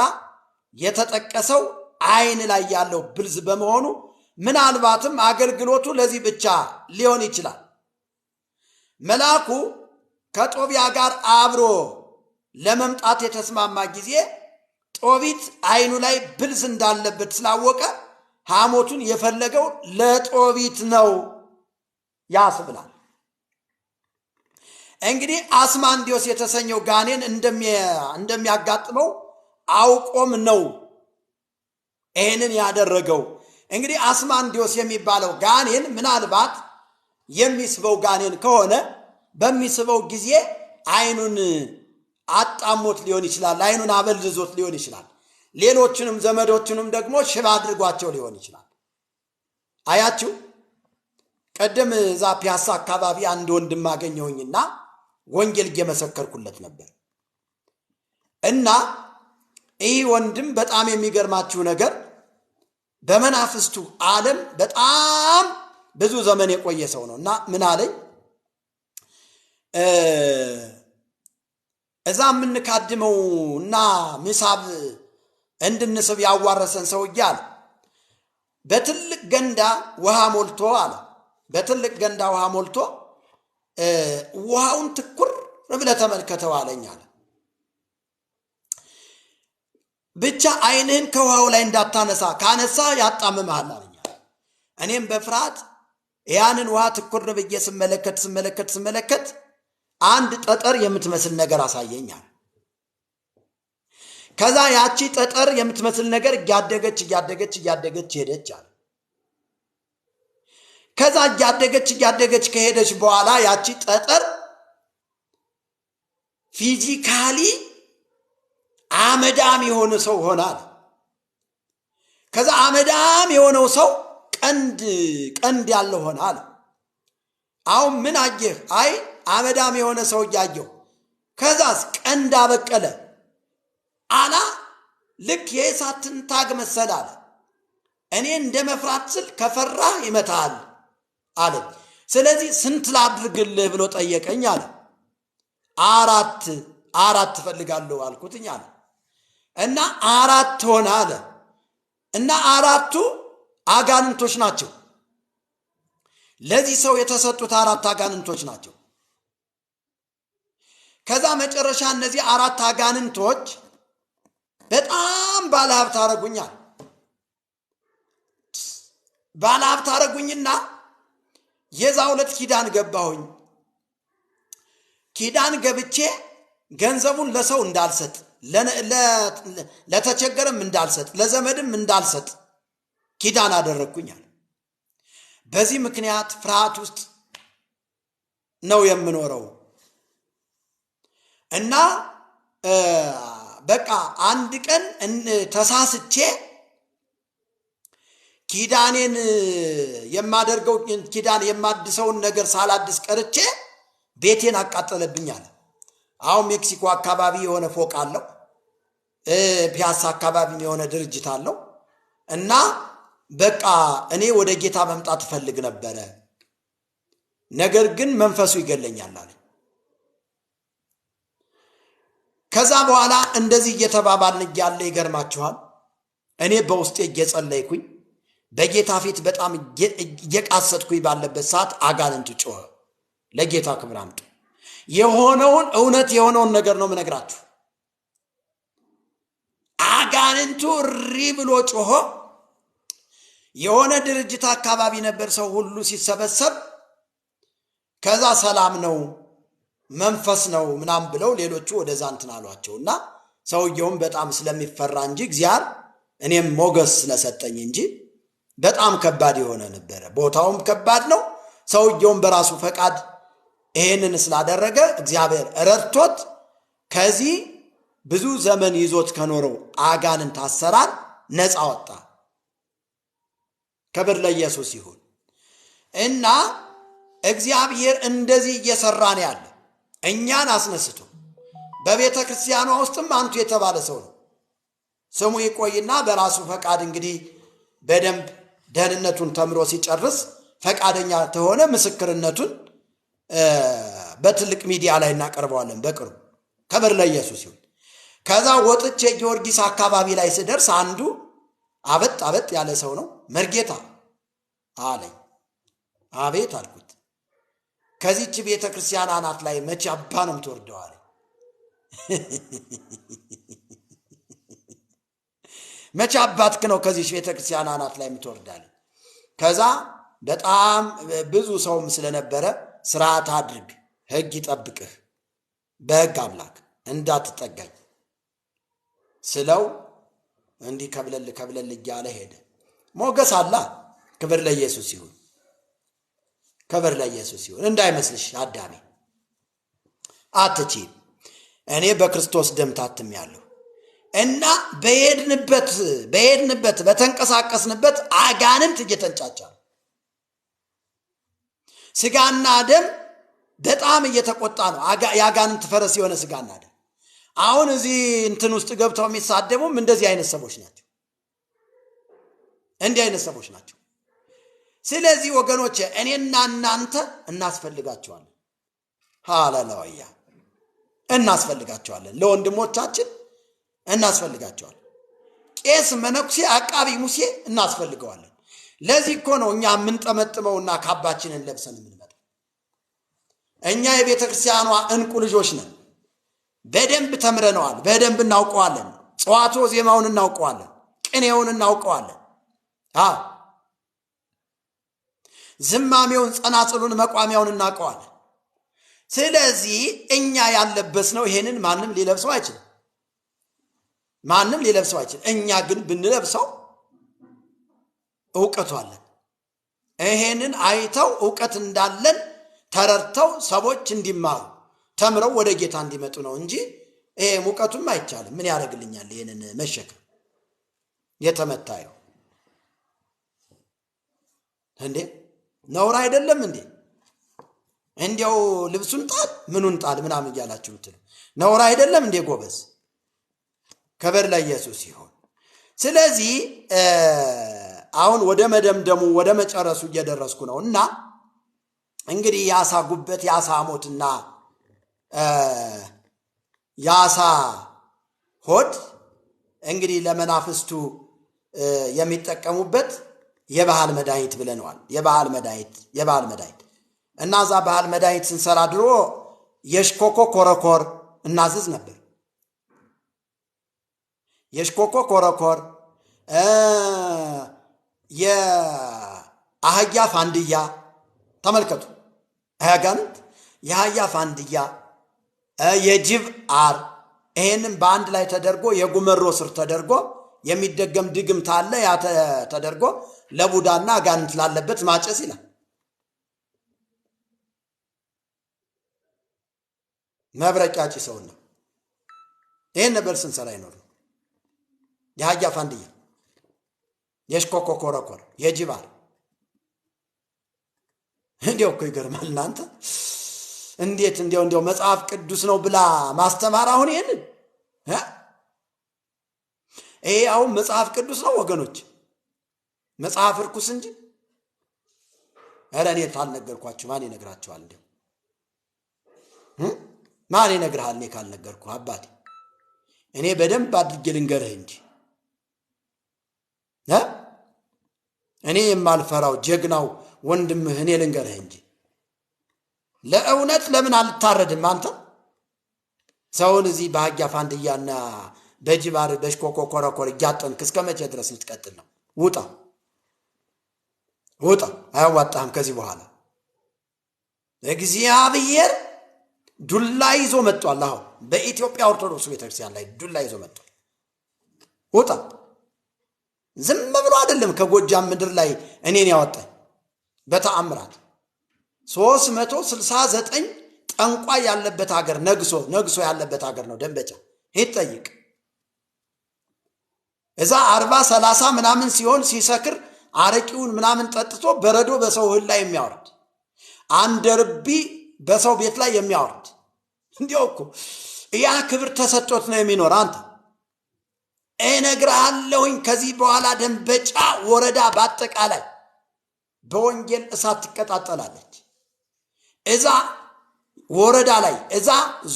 የተጠቀሰው አይን ላይ ያለው ብልዝ በመሆኑ ምናልባትም አገልግሎቱ ለዚህ ብቻ ሊሆን ይችላል። መልአኩ ከጦቢያ ጋር አብሮ ለመምጣት የተስማማ ጊዜ ጦቢት አይኑ ላይ ብልዝ እንዳለበት ስላወቀ ሐሞቱን የፈለገው ለጦቢት ነው ያስብላል። እንግዲህ አስማንዲዮስ የተሰኘው ጋኔን እንደሚያጋጥመው አውቆም ነው ይህንን ያደረገው። እንግዲህ አስማንዲዮስ የሚባለው ጋኔን ምናልባት የሚስበው ጋኔን ከሆነ በሚስበው ጊዜ አይኑን አጣሞት ሊሆን ይችላል፣ አይኑን አበልዞት ሊሆን ይችላል። ሌሎችንም ዘመዶችንም ደግሞ ሽባ አድርጓቸው ሊሆን ይችላል። አያችሁ፣ ቀደም እዛ ፒያሳ አካባቢ አንድ ወንድም አገኘሁኝና ወንጌል እየመሰከርኩለት ነበር እና ይህ ወንድም በጣም የሚገርማችሁ ነገር በመናፍስቱ ዓለም በጣም ብዙ ዘመን የቆየ ሰው ነው እና ምን አለኝ፣ እዛ የምንካድመው እና ሚሳብ እንድንስብ ያዋረሰን ሰውዬ አለ በትልቅ ገንዳ ውሃ ሞልቶ አለ በትልቅ ገንዳ ውሃ ሞልቶ ውሃውን ትኩር ብለህ ተመልከተው አለኝ አለ። ብቻ አይንህን ከውሃው ላይ እንዳታነሳ፣ ካነሳ ያጣምምሃል አለኝ። እኔም በፍርሃት ያንን ውሃ ትኩር ብዬ ስመለከት አንድ ጠጠር የምትመስል ነገር አሳየኛል። ከዛ ያቺ ጠጠር የምትመስል ነገር እያደገች ሄደች አለ። ከዛ እያደገች ከሄደች በኋላ ያቺ ጠጠር ፊዚካሊ አመዳም የሆነ ሰው ሆናል። ከዛ አመዳም የሆነው ሰው ቀንድ ያለው ሆናል። አሁን ምን አየህ? አይ አመዳም የሆነ ሰው እያየሁ። ከዛስ ቀንድ አበቀለ አላ ልክ የእሳት ትንታግ መሰል አለ። እኔ እንደ መፍራት ስል ከፈራህ ይመታል አለ። ስለዚህ ስንት ላድርግልህ ብሎ ጠየቀኝ አለ። አራት ፈልጋለሁ አልኩትኝ አለ። እና 4 ሆነ አለ። እና 4ቱ አጋንንቶች ናቸው። ለዚህ ሰው የተሰጡት 4 አጋንንቶች ናቸው። ከዛ መጨረሻ እነዚህ 4 አጋንንቶች በጣም ባለሀብት አረጉኛል። ባለሀብት አረጉኝና የዛ 2 ኪዳን ገባሁኝ። ኪዳን ገብቼ ገንዘቡን ለሰው እንዳልሰጥ፣ ለተቸገረም እንዳልሰጥ፣ ለዘመድም እንዳልሰጥ ኪዳን አደረግኩኛል። በዚህ ምክንያት ፍርሃት ውስጥ ነው የምኖረው። እና በቃ አንድ ቀን ተሳስቼ ኪዳኔን የማደርገው ኪዳን የማድሰውን ነገር ሳላድስ ቀርቼ ቤቴን አቃጠለብኝ አለ። አሁን ሜክሲኮ አካባቢ የሆነ ፎቅ አለው፣ ፒያሳ አካባቢ የሆነ ድርጅት አለው። እና በቃ እኔ ወደ ጌታ መምጣት ፈልግ ነበረ፣ ነገር ግን መንፈሱ ይገለኛል አለ። ከዛ በኋላ እንደዚህ እየተባባልን ያለ ይገርማችኋል፣ እኔ በውስጤ እየጸለይኩኝ በጌታ ፊት በጣም እየቃሰትኩኝ ባለበት ሰዓት አጋንንቱ ጮኸ። ለጌታ ክብር አምጡ። የሆነውን እውነት የሆነውን ነገር ነው የምነግራችሁ። አጋንንቱ ሪ ብሎ ጮኸ። የሆነ ድርጅት አካባቢ ነበር ሰው ሁሉ ሲሰበሰብ። ከዛ ሰላም ነው መንፈስ ነው ምናም ብለው ሌሎቹ ወደዛ እንትን አሏቸውና ሰውየውም በጣም ስለሚፈራ እንጂ እግዚአብሔር እኔም ሞገስ ስለሰጠኝ እንጂ በጣም ከባድ የሆነ ነበር። ቦታውም ከባድ ነው። ሰውየውም በራሱ ፈቃድ ይሄንን ስላደረገ እግዚአብሔር ረድቶት ከዚህ ብዙ ዘመን ይዞት ከኖረው አጋንንት አሰራር ነፃ ወጣ። ክብር ለኢየሱስ ይሁን። እና እግዚአብሔር እንደዚህ እየሰራ ነው ያለ እኛን አስነስቶ በቤተ ክርስቲያኗ ውስጥም አንቱ የተባለ ሰው ነው። ስሙ ይቆይና በራሱ ፈቃድ እንግዲህ በደንብ ደህንነቱን ተምሮ ሲጨርስ ፈቃደኛ ተሆነ ምስክርነቱን በትልቅ ሚዲያ ላይ እናቀርበዋለን በቅርቡ። ክብር ለኢየሱስ ይሁን። ከዛ ወጥቼ ጊዮርጊስ አካባቢ ላይ ስደርስ አንዱ አበጥ ያለ ሰው ነው። መርጌታ አለኝ። አቤት አልኩት። ከዚህች ቤተ ክርስቲያን አናት ላይ መቼ አባ ነው የምትወርደው አለኝ። መቼ አባትክ ነው ከዚህች ቤተ ክርስቲያን አናት ላይ የምትወርዳለኝ? ከዛ በጣም ብዙ ሰውም ስለነበረ ስርዓት አድርግ፣ ህግ ይጠብቅህ፣ በህግ አምላክ እንዳትጠጋኝ ስለው እንዲህ ከብለል እያለ ሄደ። ሞገስ አላ። ክብር ለኢየሱስ ይሁን። ክብር ለኢየሱስ ይሁን። እንዳይመስልሽ አዳሜ አትችይም። እኔ በክርስቶስ ደም ታትሜያለሁ። እና በሄድንበት በተንቀሳቀስንበት አጋንንት እየተንጫጫ ስጋና ደም በጣም እየተቆጣ ነው። የአጋንንት ፈረስ የሆነ ስጋና ደም። አሁን እዚህ እንትን ውስጥ ገብተው የሚሳደሙም እንደዚህ አይነት ሰዎች ናቸው። እንዲህ አይነት ሰዎች ናቸው። ስለዚህ ወገኖቼ እኔና እናንተ እናስፈልጋቸዋለን። ሃሌሉያ! እናስፈልጋቸዋለን። ለወንድሞቻችን እናስፈልጋቸዋለን። ቄስ፣ መነኩሴ፣ አቃቢ ሙሴ እናስፈልገዋለን። ለዚህ እኮ ነው እኛ የምንጠመጥመውና ካባችንን ለብሰን የምንመጣው። እኛ የቤተ ክርስቲያኗ እንቁ ልጆች ነን። በደንብ ተምረነዋል። በደንብ እናውቀዋለን። ጽዋቶ ዜማውን እናውቀዋለን። ቅኔውን እናውቀዋለን። ዝማሜውን፣ ጸናጽሉን፣ መቋሚያውን እናውቀዋለን። ስለዚህ እኛ ያለበስነው ይሄንን ማንም ሊለብሰው አይችልም። ማንም ሊለብሰው አይችልም። እኛ ግን ብንለብሰው ዕውቀቱ አለን። ይሄንን አይተው ዕውቀት እንዳለን ተረድተው ሰዎች እንዲማሩ ተምረው ወደ ጌታ እንዲመጡ ነው እንጂ ይሄ ሙቀቱም አይቻልም። ምን ያደርግልኛል ይሄንን መሸከም? የተመታየው እንዴ ነውር አይደለም እንዴ? እንዲያው ልብሱን ጣል ምኑን ጣል ምናምን እያላችሁ ምትሉ ነውር አይደለም እንዴ ጎበዝ? ክብር ለኢየሱስ ይሁን። ስለዚህ አሁን ወደ መደምደሙ ወደ መጨረሱ እየደረስኩ ነው እና እንግዲህ የአሳ ጉበት፣ የአሳ ሞትና የአሳ ሆድ እንግዲህ ለመናፍስቱ የሚጠቀሙበት የባህል መድኃኒት ብለነዋል። የባህል መድኃኒት እና ዛ ባህል መድኃኒት ስንሰራ ድሮ የሽኮኮ ኮረኮር እናዝዝ ነበር። የሽኮኮ ኮረኮር፣ የአህያ ፋንድያ ተመልከቱ። አያጋንንት የአህያ ፋንድያ፣ የጅብ አር፣ ይሄንን በአንድ ላይ ተደርጎ የጉመሮ ስር ተደርጎ የሚደገም ድግምት አለ። ያ ተደርጎ ለቡዳና አጋንንት ላለበት ማጨስ ይላል። መብረቂያ ጭሰውን ነው ይሄን ነበር ስንሰራ ይኖር የሃያ ፋንድያ የሽኮኮ ኮረኮር የጅባር እንዴው እኮ ይገርማል እናንተ እንዴት እንዴው መጽሐፍ ቅዱስ ነው ብላ ማስተማር አሁን ይሄንን ይሄ አሁን መጽሐፍ ቅዱስ ነው ወገኖች መጽሐፍ ርኩስ እንጂ አረኔ ታልነገርኳችሁ ማን ይነግራችኋል እንዴ ማን ይነግራል እኔ ካልነገርኩ አባቴ እኔ በደንብ አድርጌ ልንገርህ እንጂ እኔ የማልፈራው ጀግናው ወንድምህ እኔ ልንገርህ እንጂ ለእውነት ለምን አልታረድም አንተ ሰውን እዚህ በሃያ ፋንድያና በጅባር በሽኮኮ ኮረኮር ያጠንክ እስከመቼ ድረስ ልትቀጥል ነው ውጣ አያዋጣህም ከዚህ በኋላ እግዚአብሔር ዱላ ይዞ መጥቷል አሁን በኢትዮጵያ ኦርቶዶክስ ቤተክርስቲያን ላይ ዱላ ይዞ መጥቷል ውጣ ዝም ብሎ አይደለም ከጎጃም ምድር ላይ እኔን ያወጣኝ በተአምራት 369 ጠንቋይ ያለበት ሀገር ነግሶ ያለበት ሀገር ነው ደንበጫ ይጠይቅ እዛ 40 30 ምናምን ሲሆን ሲሰክር አረቂውን ምናምን ጠጥቶ በረዶ በሰው ህል ላይ የሚያወርድ አንደርቢ በሰው ቤት ላይ የሚያወርድ እንዴው እኮ ያ ክብር ተሰጥቶት ነው የሚኖር አንተ እነግራለሁኝ ከዚህ በኋላ ደንበጫ ወረዳ በአጠቃላይ በወንጌል እሳት ትቀጣጣላለች እዛ ወረዳ ላይ እዛ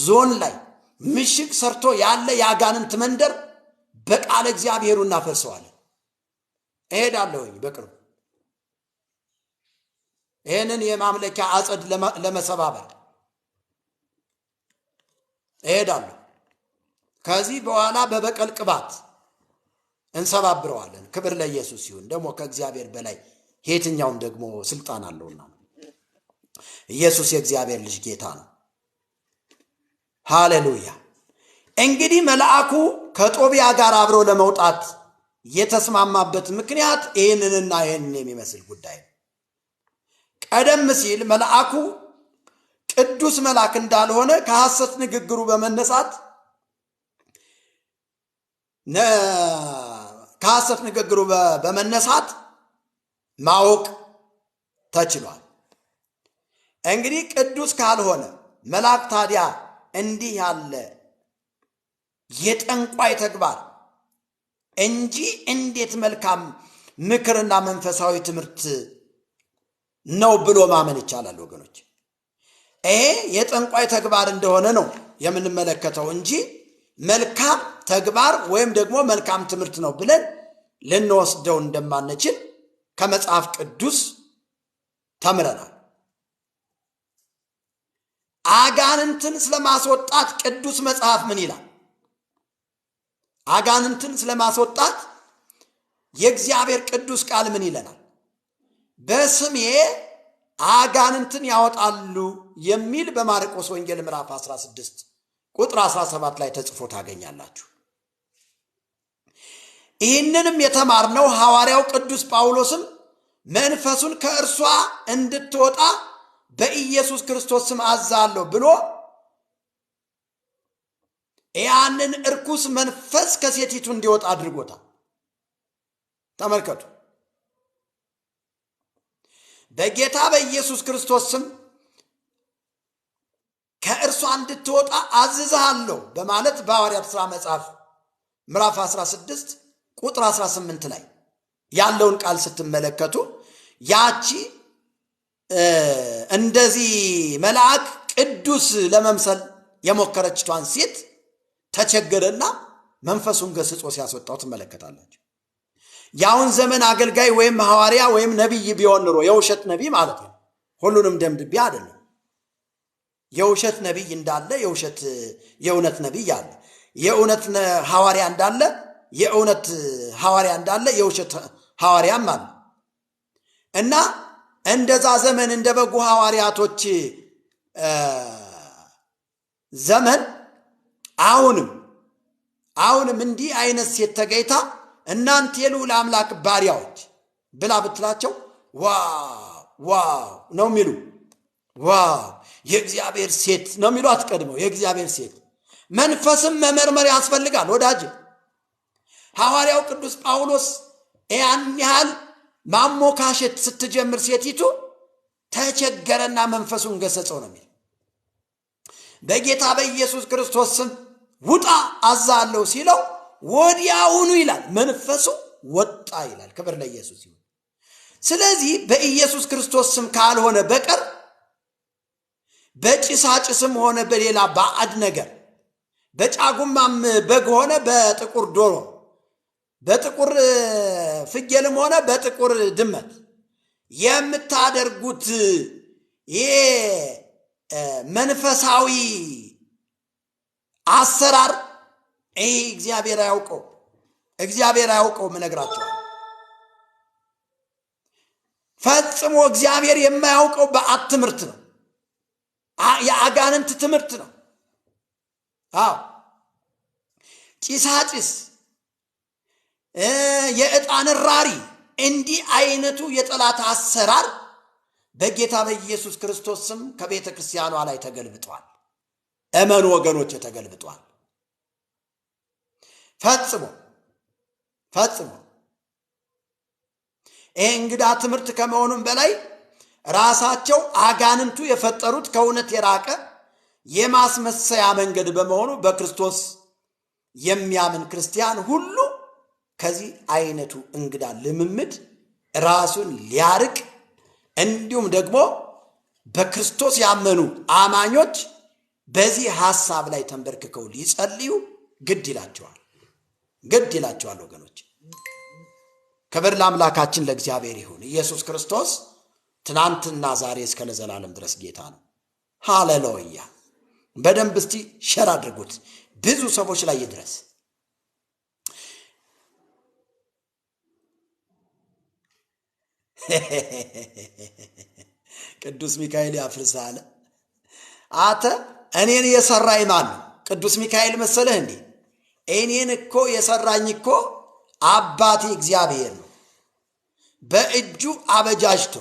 ዞን ላይ ምሽግ ሰርቶ ያለ ያጋንንት መንደር በቃል እግዚአብሔሩ እናፈርሰዋለን እሄዳለሁኝ በቅርቡ ይሄንን የማምለኪያ አጸድ ለመሰባበር እሄዳለሁ ከዚህ በኋላ በበቀል ቅባት እንሰባብረዋለን ክብር ለኢየሱስ ይሁን ደግሞ ከእግዚአብሔር በላይ የትኛውም ደግሞ ስልጣን አለውና ኢየሱስ የእግዚአብሔር ልጅ ጌታ ነው ሃሌሉያ እንግዲህ መልአኩ ከጦቢያ ጋር አብሮ ለመውጣት የተስማማበት ምክንያት ይሄንንና ይሄንን የሚመስል ጉዳይ ቀደም ሲል መልአኩ ቅዱስ መልአክ እንዳልሆነ ከሐሰት ንግግሩ በመነሳት ማወቅ ተችሏል እንግዲህ ቅዱስ ካልሆነ መልአክ ታዲያ እንዲህ ያለ የጠንቋይ ተግባር እንጂ እንዴት መልካም ምክርና መንፈሳዊ ትምህርት ነው ብሎ ማመን ይቻላል ወገኖች ይሄ የጠንቋይ ተግባር እንደሆነ ነው የምንመለከተው እንጂ መልካም ተግባር ወይም ደግሞ መልካም ትምህርት ነው ብለን ልንወስደው እንደማንችል ከመጽሐፍ ቅዱስ ተምረናል አጋንንትን ስለማስወጣት ቅዱስ መጽሐፍ ምን ይላል አጋንንትን ስለማስወጣት የእግዚአብሔር ቅዱስ ቃል ምን ይለናል በስሜ አጋንንትን ያወጣሉ የሚል በማርቆስ ወንጌል ምዕራፍ 16 ቁጥር 17 ላይ ተጽፎ ታገኛላችሁ ይህንንም የተማርነው ሐዋርያው ቅዱስ ጳውሎስም መንፈሱን ከእርሷ እንድትወጣ በኢየሱስ ክርስቶስ ስም አዛለሁ ብሎ ያንን እርኩስ መንፈስ ከሴቲቱ እንዲወጣ አድርጎታል ተመልከቱ በጌታ በኢየሱስ ክርስቶስ ስም ከእርሷ እንድትወጣ አዝዛለሁ በማለት በሐዋርያት ሥራ መጽሐፍ ምዕራፍ 16 ቁጥር 18 ላይ ያለውን ቃል ስትመለከቱ ያቺ እንደዚህ መልአክ ቅዱስ ለመምሰል የሞከረችቷን ሴት ተቸገረና መንፈሱን ገስጾ ሲያስወጣው ትመለከታላችሁ ያውን ዘመን አገልጋይ ወይም ሐዋርያ ወይም ነብይ ቢሆን ኖሮ የውሸት ነብይ ማለት ነው ሁሉንም ደምድቤ አይደለም የውሸት ነብይ እንዳለ የእውነት ነብይ አለ የእውነት ሐዋርያ እንዳለ የእውነት ሐዋርያ እንዳለ የውሸት ሐዋርያም አለ እና እንደዛ ዘመን እንደበጉ ሐዋርያቶች ዘመን አሁንም እንዲህ አይነት ሴት ተገይታ እናንተ የልዑል አምላክ ባሪያዎች ብላ ብትላቸው ዋው ነው የሚሉ ዋው የእግዚአብሔር ሴት ነው የሚሉ አትቀድመው የእግዚአብሔር ሴት መንፈስም መመርመር ያስፈልጋል ወዳጅ። ሐዋርያው ቅዱስ ጳውሎስ ያን ያህል ማሞካሸት ስትጀምር ሴቲቱ ተቸገረና መንፈሱን ገሰጸው ነው የሚል። በጌታ በኢየሱስ ክርስቶስ ስም ውጣ አዛለሁ ሲለው ወዲያውኑ ይላል መንፈሱ ወጣ ይላል። ክብር ለኢየሱስ ይሁን። ስለዚህ በኢየሱስ ክርስቶስ ስም ካልሆነ በቀር በጭሳጭስም ሆነ በሌላ ባዕድ ነገር በጫጉማም በግ ሆነ በጥቁር ዶሮ በጥቁር ፍየልም ሆነ በጥቁር ድመት የምታደርጉት ይሄ መንፈሳዊ አሰራር እግዚአብሔር አያውቀው ምነግራችኋለሁ። ፈጽሞ እግዚአብሔር የማያውቀው በአት ትምህርት ነው። የአጋንንት ትምህርት ነው። ጭሳጭስ የዕጣን ራሪ እንዲህ አይነቱ የጠላት አሰራር በጌታ በኢየሱስ ክርስቶስ ስም ከቤተ ክርስቲያኗ ላይ ተገልብጧል። እመኑ ወገኖች፣ ተገልብጧል። ፈጽሞ ይሄ እንግዳ ትምህርት ከመሆኑም በላይ ራሳቸው አጋንንቱ የፈጠሩት ከእውነት የራቀ የማስመሰያ መንገድ በመሆኑ በክርስቶስ የሚያምን ክርስቲያን ሁሉ ከዚህ አይነቱ እንግዳ ልምምድ ራሱን ሊያርቅ እንዲሁም ደግሞ በክርስቶስ ያመኑ አማኞች በዚህ ሐሳብ ላይ ተንበርክከው ሊጸልዩ ግድ ይላቸዋል ወገኖች። ክብር ለአምላካችን ለእግዚአብሔር ይሁን። ኢየሱስ ክርስቶስ ትናንትና ዛሬ እስከ ለዘላለም ድረስ ጌታ ነው። ሃሌሉያ። በደንብ እስቲ ሸር አድርጉት፣ ብዙ ሰዎች ላይ ይድረስ። ቅዱስ ሚካኤል ያፍርሳል። አተ እኔን የሰራኝ ማን ነው? ቅዱስ ሚካኤል መሰለህ እንዴ? እኔን እኮ የሰራኝ እኮ አባቴ እግዚአብሔር ነው። በእጁ አበጃጅቶ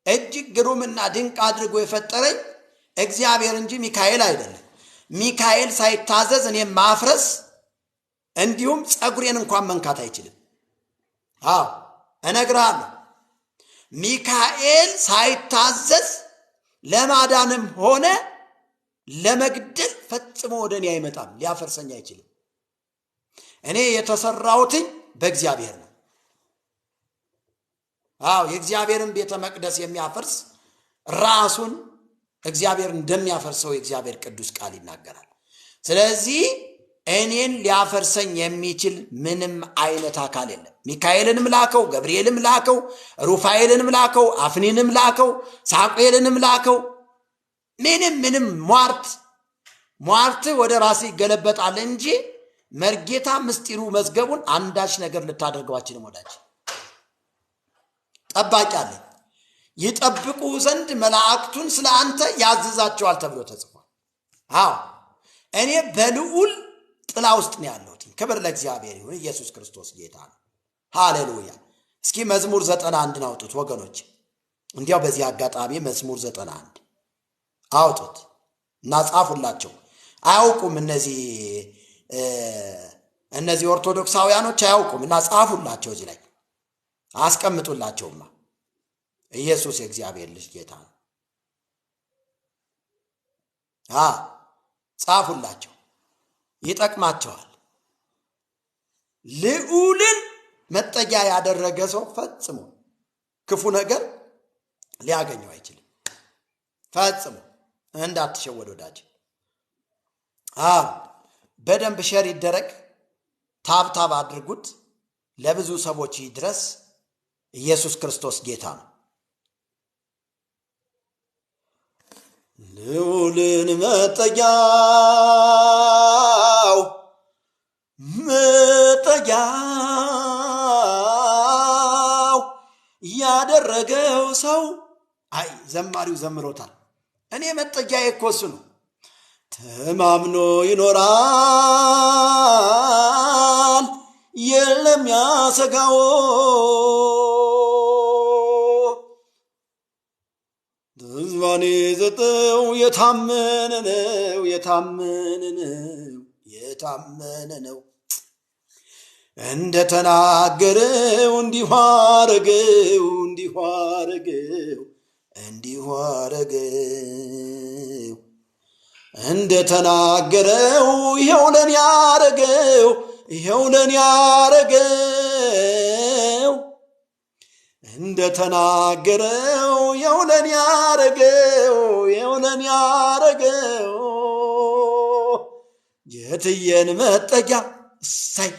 እጅግ ግሩምና ድንቅ አድርጎ የፈጠረኝ እግዚአብሔር እንጂ ሚካኤል አይደለም። ሚካኤል ሳይታዘዝ እኔን ማፍረስ እንዲሁም ጸጉሬን እንኳን መንካት አይችልም። እነግርሃለሁ። ሚካኤል ሳይታዘዝ ለማዳንም ሆነ ለመግደል ፈጽሞ ወደ እኔ አይመጣም፣ ሊያፈርሰኝ አይችልም። እኔ የተሰራሁትኝ በእግዚአብሔር ነው። የእግዚአብሔርን ቤተ መቅደስ የሚያፈርስ ራሱን እግዚአብሔር እንደሚያፈርሰው የእግዚአብሔር ቅዱስ ቃል ይናገራል። ስለዚህ እኔን ሊያፈርሰኝ የሚችል ምንም አይነት አካል የለም። ሚካኤልንም ላከው፣ ገብርኤልም ላከው፣ ሩፋኤልንም ላከው፣ አፍኒንም ላከው፣ ሳቁኤልንም ላከው። ምንም ሟርት ወደ ራስ ይገለበጣል እንጂ መርጌታ ምስጢሩ መዝገቡን አንዳች ነገር ልታደርገዋችንም ወዳጅ ጠባቂ አለኝ። ይጠብቁ ዘንድ መላእክቱን ስለ አንተ ያዝዛቸዋል ተብሎ ተጽፏል። እኔ በልዑል ጥላ ውስጥ ነው ያለሁት። ክብር ለእግዚአብሔር ይሁን። ኢየሱስ ክርስቶስ ጌታ ነው። ሃሌሉያ። እስኪ መዝሙር 91 አውጡት ወገኖች። እንዲያው በዚህ አጋጣሚ መዝሙር 91 አውጡት እና ጻፉላቸው። አያውቁም እነዚህ ኦርቶዶክሳውያኖች አያውቁም እና ጻፉላቸው። እዚህ ላይ አስቀምጡላቸውማ። ኢየሱስ የእግዚአብሔር ልጅ ጌታ ነው። ጻፉላቸው፣ ይጠቅማቸዋል። ልዑልን መጠጊያ ያደረገ ሰው ፈጽሞ ክፉ ነገር ሊያገኘው አይችልም። ፈጽሞ እንዳትሸወድ ወዳጅ። በደንብ ሸር ይደረግ፣ ታብታብ አድርጉት፣ ለብዙ ሰዎች ይድረስ። ኢየሱስ ክርስቶስ ጌታ ነው። ልዑልን መጠጊያው ያደረገው ሰው ዘማሪው ዘምሮታል። እኔ መጠጊያዬ እኮ እሱ ነው። ተማምኖ ይኖራል፣ የለም ያሰጋው። ትዝ ተስፋን የሰጠው የታመነ ነው፣ የታመነ ነው፣ የታመነ ነው። እንደተናገረው እንዲሁ አረገው፣ እንዲሁ አረገው፣ እንዲሁ አረገው። እንደተናገረው ይኸው ለኔ አረገው፣ ይኸው ለኔ አረገው። እንደተናገረው ይኸው ለኔ አረገው፣ ይኸው ለኔ አረገው። የትየን መጠጊያ እሰይ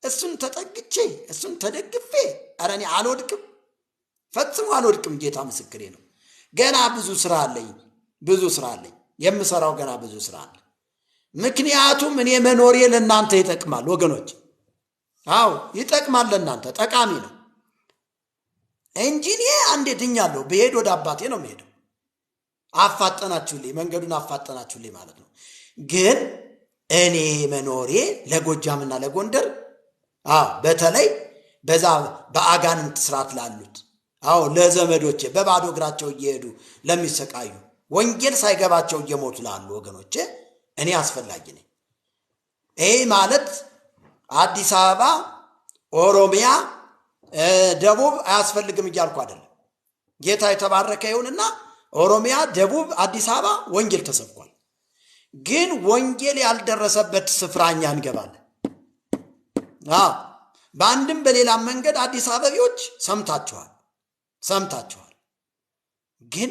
እሱን ተጠግቼ እሱን ተደግፌ ኧረ እኔ አልወድቅም፣ ፈጽሞ አልወድቅም። ጌታ ምስክሬ ነው። ገና ብዙ ስራ አለኝ፣ ብዙ ስራ አለኝ የምሰራው፣ ገና ብዙ ስራ አለ። ምክንያቱም እኔ መኖሬ ለእናንተ ይጠቅማል ወገኖች። አዎ ይጠቅማል፣ ለእናንተ ጠቃሚ ነው እንጂ እኔ አንዴ ድኛለሁ፣ ብሄድ ወደ አባቴ ነው የምሄደው። አፋጠናችሁልኝ፣ መንገዱን አፋጠናችሁልኝ ማለት ነው። ግን እኔ መኖሬ ለጎጃምና ለጎንደር በተለይ በዛ በአጋንንት ስርዓት ላሉት ለዘመዶቼ በባዶ እግራቸው እየሄዱ ለሚሰቃዩ ወንጌል ሳይገባቸው እየሞቱ ላሉ ወገኖቼ እኔ አስፈላጊ ነኝ። ይሄ ማለት አዲስ አበባ፣ ኦሮሚያ፣ ደቡብ አያስፈልግም እያልኩ አይደለም። ጌታ የተባረከ ይሁንና ኦሮሚያ፣ ደቡብ፣ አዲስ አበባ ወንጌል ተሰብኳል። ግን ወንጌል ያልደረሰበት ስፍራ እኛ እንገባለን። በአንድም በሌላም መንገድ አዲስ አበባዎች ሰምታችኋል። ግን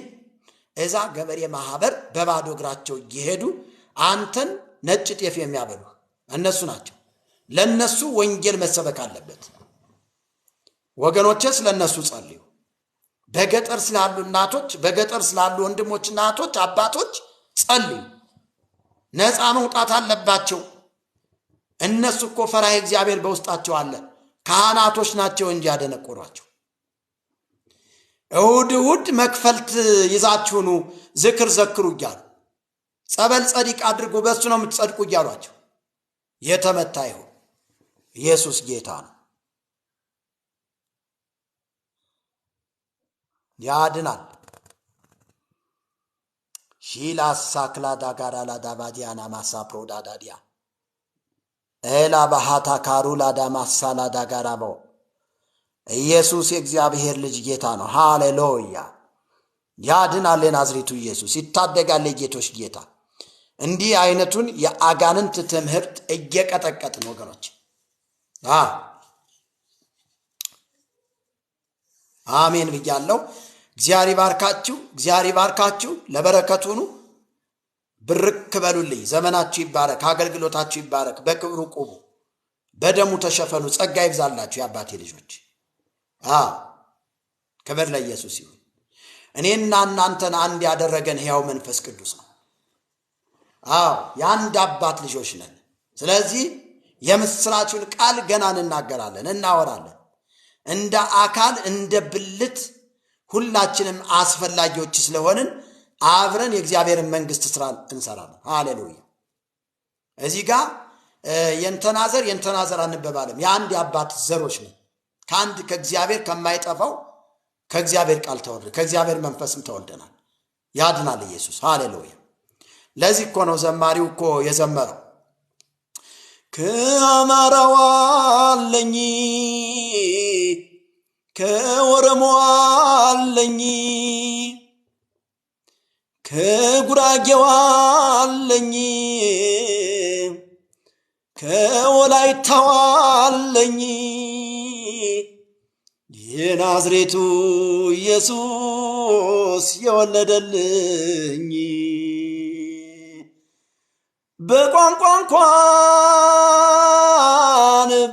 እዛ ገበሬ ማህበር በባዶ እግራቸው እየሄዱ አንተን ነጭ ጤፍ የሚያበሉ እነሱ ናቸው። ለነሱ ወንጌል መሰበክ አለበት ወገኖቼ። ስለነሱ ጸልዩ። በገጠር ስላሉ እናቶች፣ በገጠር ስላሉ ወንድሞችና እህቶች፣ አባቶች ጸልዩ። ነፃ መውጣት አለባቸው። እነሱ እኮ ፈራህ እግዚአብሔር በውስጣቸው አለ። ካህናቶች ናቸው እንጂ ያደነቆሯቸው። እሁድ እሁድ መክፈልት ይዛችሁኑ ዝክር ዘክሩ እያሉ ጸበል ጸዲቅ አድርጉ፣ በሱ ነው የምትጸድቁ እያሏቸው። የተመታ ይሁን። ኢየሱስ ጌታ ነው፣ ያድናል። ሺላ ሳክላ ዳጋራ ላዳባዲያና ማሳ ፕሮዳዳዲያ ኤላ ባሃታ ካሩ ላዳማሳላ ዳጋራቦ። ኢየሱስ የእግዚአብሔር ልጅ ጌታ ነው። ሃሌሉያ! ያድናል። የናዝሬቱ ኢየሱስ ይታደጋል። የጌቶች ጌታ። እንዲህ አይነቱን የአጋንንት ትምህርት እየቀጠቀጥን ወገኖች አሜን ብያለሁ። እግዚአብሔር ይባርካችሁ፣ እግዚአብሔር ይባርካችሁ። ለበረከቱ ሁኑ። ብርክ በሉልኝ። ዘመናችሁ ይባረክ፣ አገልግሎታችሁ ይባረክ። በክብሩ ቁሙ፣ በደሙ ተሸፈኑ። ጸጋ ይብዛላችሁ የአባቴ ልጆች። ክብር ለኢየሱስ ይሁን። እኔና እናንተን አንድ ያደረገን ሕያው መንፈስ ቅዱስ ነው። የአንድ አባት ልጆች ነን። ስለዚህ የምስራቹን ቃል ገና እንናገራለን፣ እናወራለን። እንደ አካል እንደ ብልት ሁላችንም አስፈላጊዎች ስለሆንን አብረን የእግዚአብሔርን መንግስት ስራ እንሰራለን። ሃሌሉያ! እዚህ ጋር የንተናዘር አንበባለም። የአንድ የአባት ዘሮች ነን። ከአንድ ከእግዚአብሔር ከማይጠፋው ከእግዚአብሔር ቃል ተወልደን ከእግዚአብሔር መንፈስም ተወልደናል። ያድናል ኢየሱስ። ሃሌሉያ! ለዚህ እኮ ነው ዘማሪው እኮ የዘመረው ከአማራው አለኝ ከኦሮሞ አለኝ ከጉራጌው አለኝ ከወላይታው አለኝ የናዝሬቱ ኢየሱስ የወለደልኝ በቋንቋ እንኳን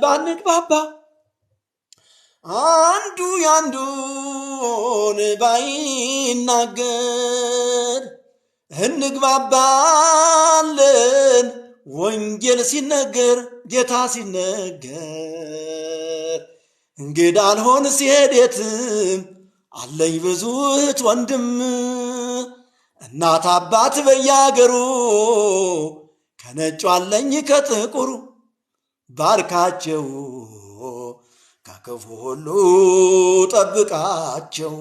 ባንግባባ አንዱ ያንዱን ባይናገር እንግባባለን ወንጌል ሲነገር ጌታ ሲነገር እንግዳ አልሆን ሲሄድ የትም አለኝ ብዙ እህት ወንድም እናት አባት በያገሩ ከነጩ አለኝ ከጥቁሩ ባርካቸው ከክፉ ሁሉ ጠብቃቸው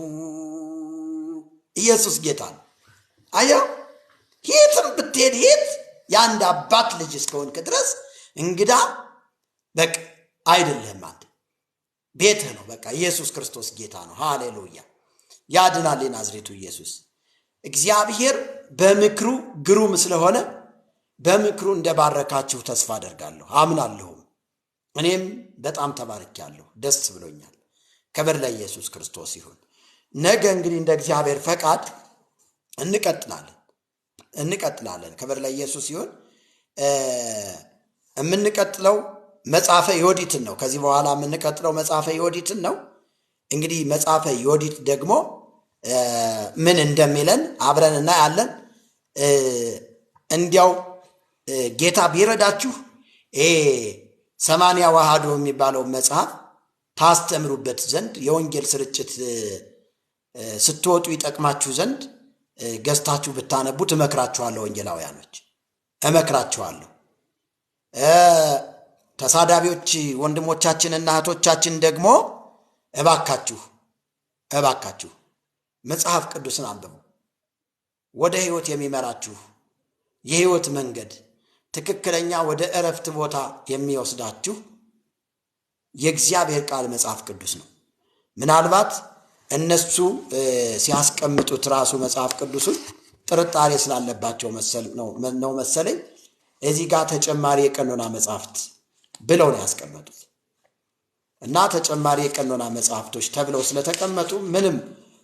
ኢየሱስ ጌታ ነው። አየው፣ የትም ብትሄድ የት የአንድ አባት ልጅ እስከሆንክ ድረስ እንግዳ በቃ አይደለም። አንተ ቤትህ ነው። በቃ ኢየሱስ ክርስቶስ ጌታ ነው። ሃሌሉያ! ያድናል የናዝሬቱ ኢየሱስ። እግዚአብሔር በምክሩ ግሩም ስለሆነ በምክሩ እንደባረካችሁ ተስፋ አደርጋለሁ፣ አምናለሁም። እኔም በጣም ተባርኬያለሁ፣ ደስ ብሎኛል። ክብር ለኢየሱስ ክርስቶስ ይሁን። ነገ እንግዲህ እንደ እግዚአብሔር ፈቃድ እንቀጥላለን። ክብር ለኢየሱስ ይሁን። የምንቀጥለው መጽሐፈ ዮዲትን ነው። ከዚህ በኋላ የምንቀጥለው መጽሐፈ ዮዲትን ነው። እንግዲህ መጽሐፈ ዮዲት ደግሞ ምን እንደሚለን አብረን እናያለን። እንዲያው ጌታ ቢረዳችሁ 80 ዋሃዶ የሚባለው መጽሐፍ ታስተምሩበት ዘንድ የወንጌል ስርጭት ስትወጡ ይጠቅማችሁ ዘንድ ገዝታችሁ ብታነቡት እመክራችኋለሁ። ወንጌላውያኖች እመክራችኋለሁ። ተሳዳቢዎች ወንድሞቻችንና እህቶቻችን ደግሞ እባካችሁ መጽሐፍ ቅዱስን አንብቡ። ወደ ሕይወት የሚመራችሁ የሕይወት መንገድ ትክክለኛ ወደ እረፍት ቦታ የሚወስዳችሁ የእግዚአብሔር ቃል መጽሐፍ ቅዱስ ነው። ምናልባት እነሱ ሲያስቀምጡት ራሱ መጽሐፍ ቅዱስን ጥርጣሬ ስላለባቸው ነው መሰለኝ እዚህ ጋር ተጨማሪ የቀኖና መጽሐፍት ብለው ነው ያስቀመጡት። እና ተጨማሪ የቀኖና መጽሐፍቶች ተብለው ስለተቀመጡ ምንም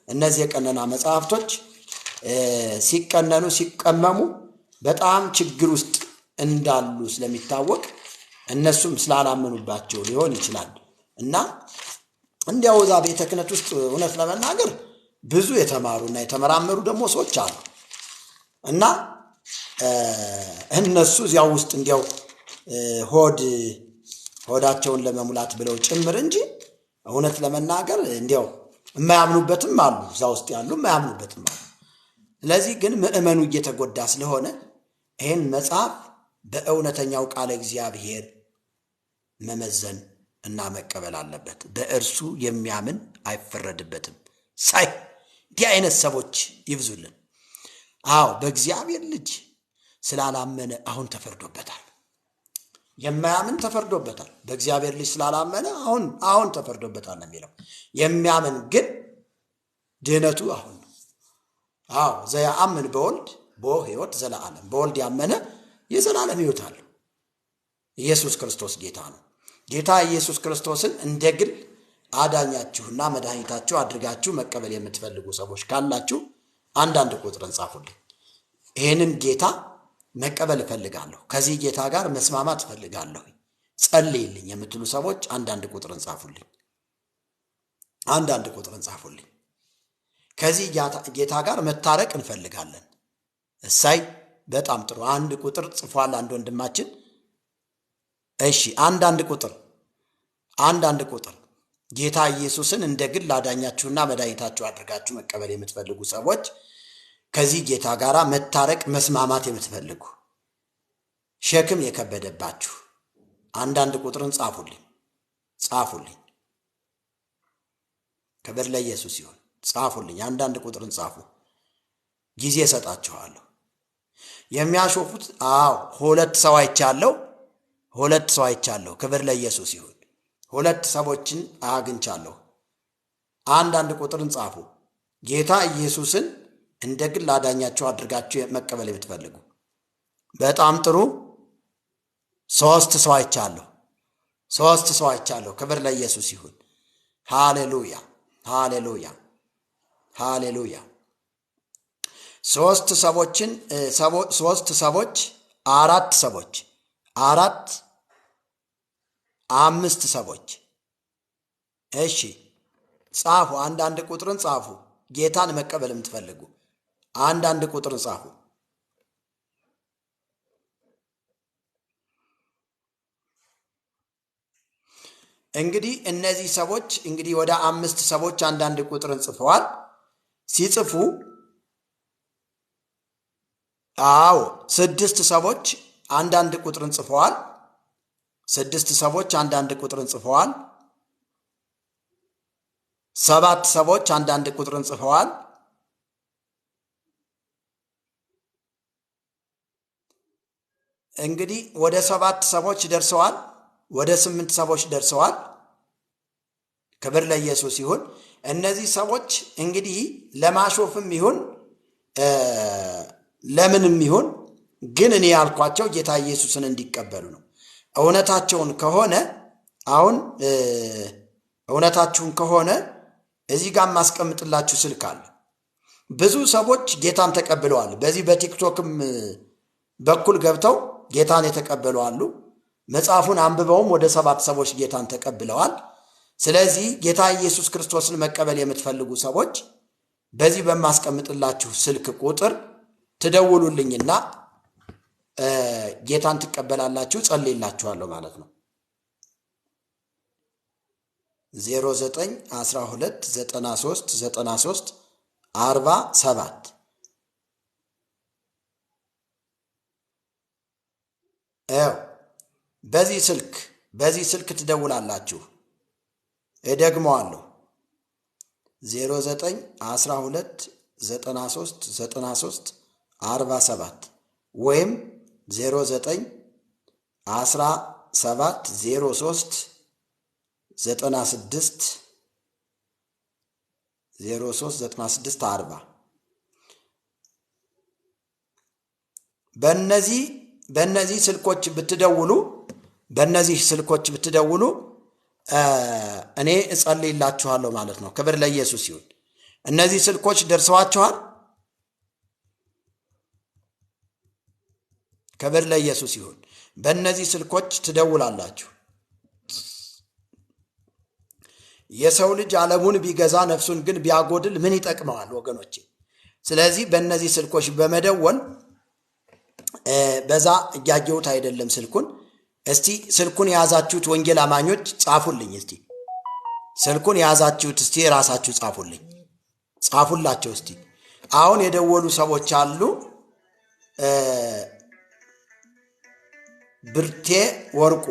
እነዚህ የቀኖና መጽሐፍቶች ሲቀመሙ በጣም ችግር ውስጥ እንዳሉ ስለሚታወቅ እነሱም ስላላመኑባቸው ሊሆን ይችላል። እና እንዲያው እዛ ቤተ ክህነት ውስጥ እውነት ለመናገር ብዙ የተማሩና የተመራመሩ ደግሞ ሰዎች አሉ። እና እነሱ እዚያው ውስጥ እንዲያው ሆዳቸውን ለመሙላት ብለው ጭምር እንጂ እውነት ለመናገር እንዲያው የማያምኑበትም አሉ። እዛ ውስጥ ያሉ የማያምኑበትም አሉ። ስለዚህ ግን ምእመኑ እየተጎዳ ስለሆነ ይህን መጽሐፍ በእውነተኛው ቃለ እግዚአብሔር መመዘን እና መቀበል አለበት። በእርሱ የሚያምን አይፈረድበትም። እንዲህ አይነት ሰዎች ይብዙልን። አዎ በእግዚአብሔር ልጅ ስላላመነ አሁን ተፈርዶበታል። የማያምን ተፈርዶበታል። በእግዚአብሔር ልጅ ስላላመነ አሁን ተፈርዶበታል ነው የሚለው። የሚያምን ግን ድህነቱ አሁን ነው። አዎ ዘያአምን በወልድ ቦ ሕይወት ዘለዓለም። በወልድ ያመነ የዘላለም ሕይወት አለው። ኢየሱስ ክርስቶስ ጌታ ነው። ጌታ ኢየሱስ ክርስቶስን እንደ ግል አዳኛችሁና መድኃኒታችሁ አድርጋችሁ መቀበል የምትፈልጉ ሰዎች ካላችሁ አንዳንድ ቁጥርን ጻፉልኝ። ይህንን ጌታ መቀበል እፈልጋለሁ፣ ከዚህ ጌታ ጋር መስማማት እፈልጋለሁ፣ ጸልይልኝ የምትሉ ሰዎች አንዳንድ ቁጥርን ጻፉልኝ። ከዚህ ጌታ ጋር መታረቅ እንፈልጋለን። እሳይ በጣም ጥሩ። አንድ ቁጥር ጽፏል አንድ ወንድማችን። እሺ አንዳንድ ቁጥር ጌታ ኢየሱስን እንደ ግል አዳኛችሁና መድኃኒታችሁ አድርጋችሁ መቀበል የምትፈልጉ ሰዎች፣ ከዚህ ጌታ ጋር መታረቅ መስማማት የምትፈልጉ፣ ሸክም የከበደባችሁ አንዳንድ ቁጥርን ጻፉልኝ። ክብር ለኢየሱስ ይሁን። ጻፉልኝ፣ አንዳንድ ቁጥርን ጻፉ። ጊዜ እሰጣችኋለሁ። የሚያሾፉት ሁለት ሰው አይቻለሁ። ክብር ለኢየሱስ ይሁን። 2 ሰዎችን አግኝቻለሁ። አንዳንድ ቁጥርን ጻፉ። ጌታ ኢየሱስን እንደ ግል አዳኛችሁ አድርጋችሁ መቀበል የምትፈልጉ በጣም ጥሩ። 3 ሰው አይቻለሁ። ክብር ለኢየሱስ ይሁን። ሃሌሉያ። 3 ሰዎች 4 ሰዎች 5 ሰዎች። እሺ ጻፉ። አንዳንድ ቁጥርን ጻፉ። ጌታን መቀበል የምትፈልጉ አንዳንድ ቁጥርን ጻፉ። እንግዲህ እነዚህ ሰዎች ወደ 5 ሰዎች አንዳንድ ቁጥርን ጽፈዋል። ሲጽፉ 6 ሰዎች አንዳንድ ቁጥርን ጽፈዋል። 7 ሰዎች አንዳንድ ቁጥርን ጽፈዋል። 7 ሰዎች አንዳንድ ቁጥርን ጽፈዋል። እንግዲህ ወደ 7 ሰዎች ደርሰዋል፣ ወደ 8 ሰዎች ደርሰዋል። ክብር ለኢየሱስ ይሁን። እነዚህ ሰዎች እንግዲህ ለማሾፍም ይሁን ለምንም ይሁን ግን እኔ ያልኳቸው ጌታ ኢየሱስን እንዲቀበሉ ነው። እውነታቸውን ከሆነ አሁን እውነታችሁን ከሆነ እዚህ ጋር ማስቀምጥላችሁ ስልክ አለ። ብዙ ሰዎች ጌታን ተቀብለዋል። በዚህ በቲክቶክም በኩል ገብተው ጌታን የተቀበሉ አሉ። መጽሐፉን አንብበውም ወደ 7 ሰዎች ጌታን ተቀብለዋል። ስለዚህ ጌታ ኢየሱስ ክርስቶስን መቀበል የምትፈልጉ ሰዎች በዚህ በማስቀምጥላችሁ ስልክ ቁጥር ትደውሉልኝና ጌታን ትቀበላላችሁ፣ ጸልይላችኋለሁ ማለት ነው። 0912939347 በዚህ ስልክ ትደውላላችሁ። እደግመዋለሁ 0912939347 ወይም 091706039640 በእነዚህ ስልኮች ብትደውሉ እኔ እጸልይላችኋለሁ ማለት ነው። ክብር ለኢየሱስ ይሁን። እነዚህ ስልኮች ደርሰዋችኋል? ክብር ለኢየሱስ ይሁን። በእነዚህ ስልኮች ትደውላላችሁ። የሰው ልጅ ዓለሙን ቢገዛ ነፍሱን ግን ቢያጎድል ምን ይጠቅመዋል ወገኖቼ? ስለዚህ በእነዚህ ስልኮች በመደወል በዛ እያየሁት አይደለም ስልኩን። እስቲ ስልኩን የያዛችሁት ወንጌል አማኞች ጻፉልኝ። እስቲ ስልኩን የያዛችሁት እስቲ ራሳችሁ ጻፉላቸው እስቲ። አሁን የደወሉ ሰዎች አሉ። ብርቴ ወርቁ፣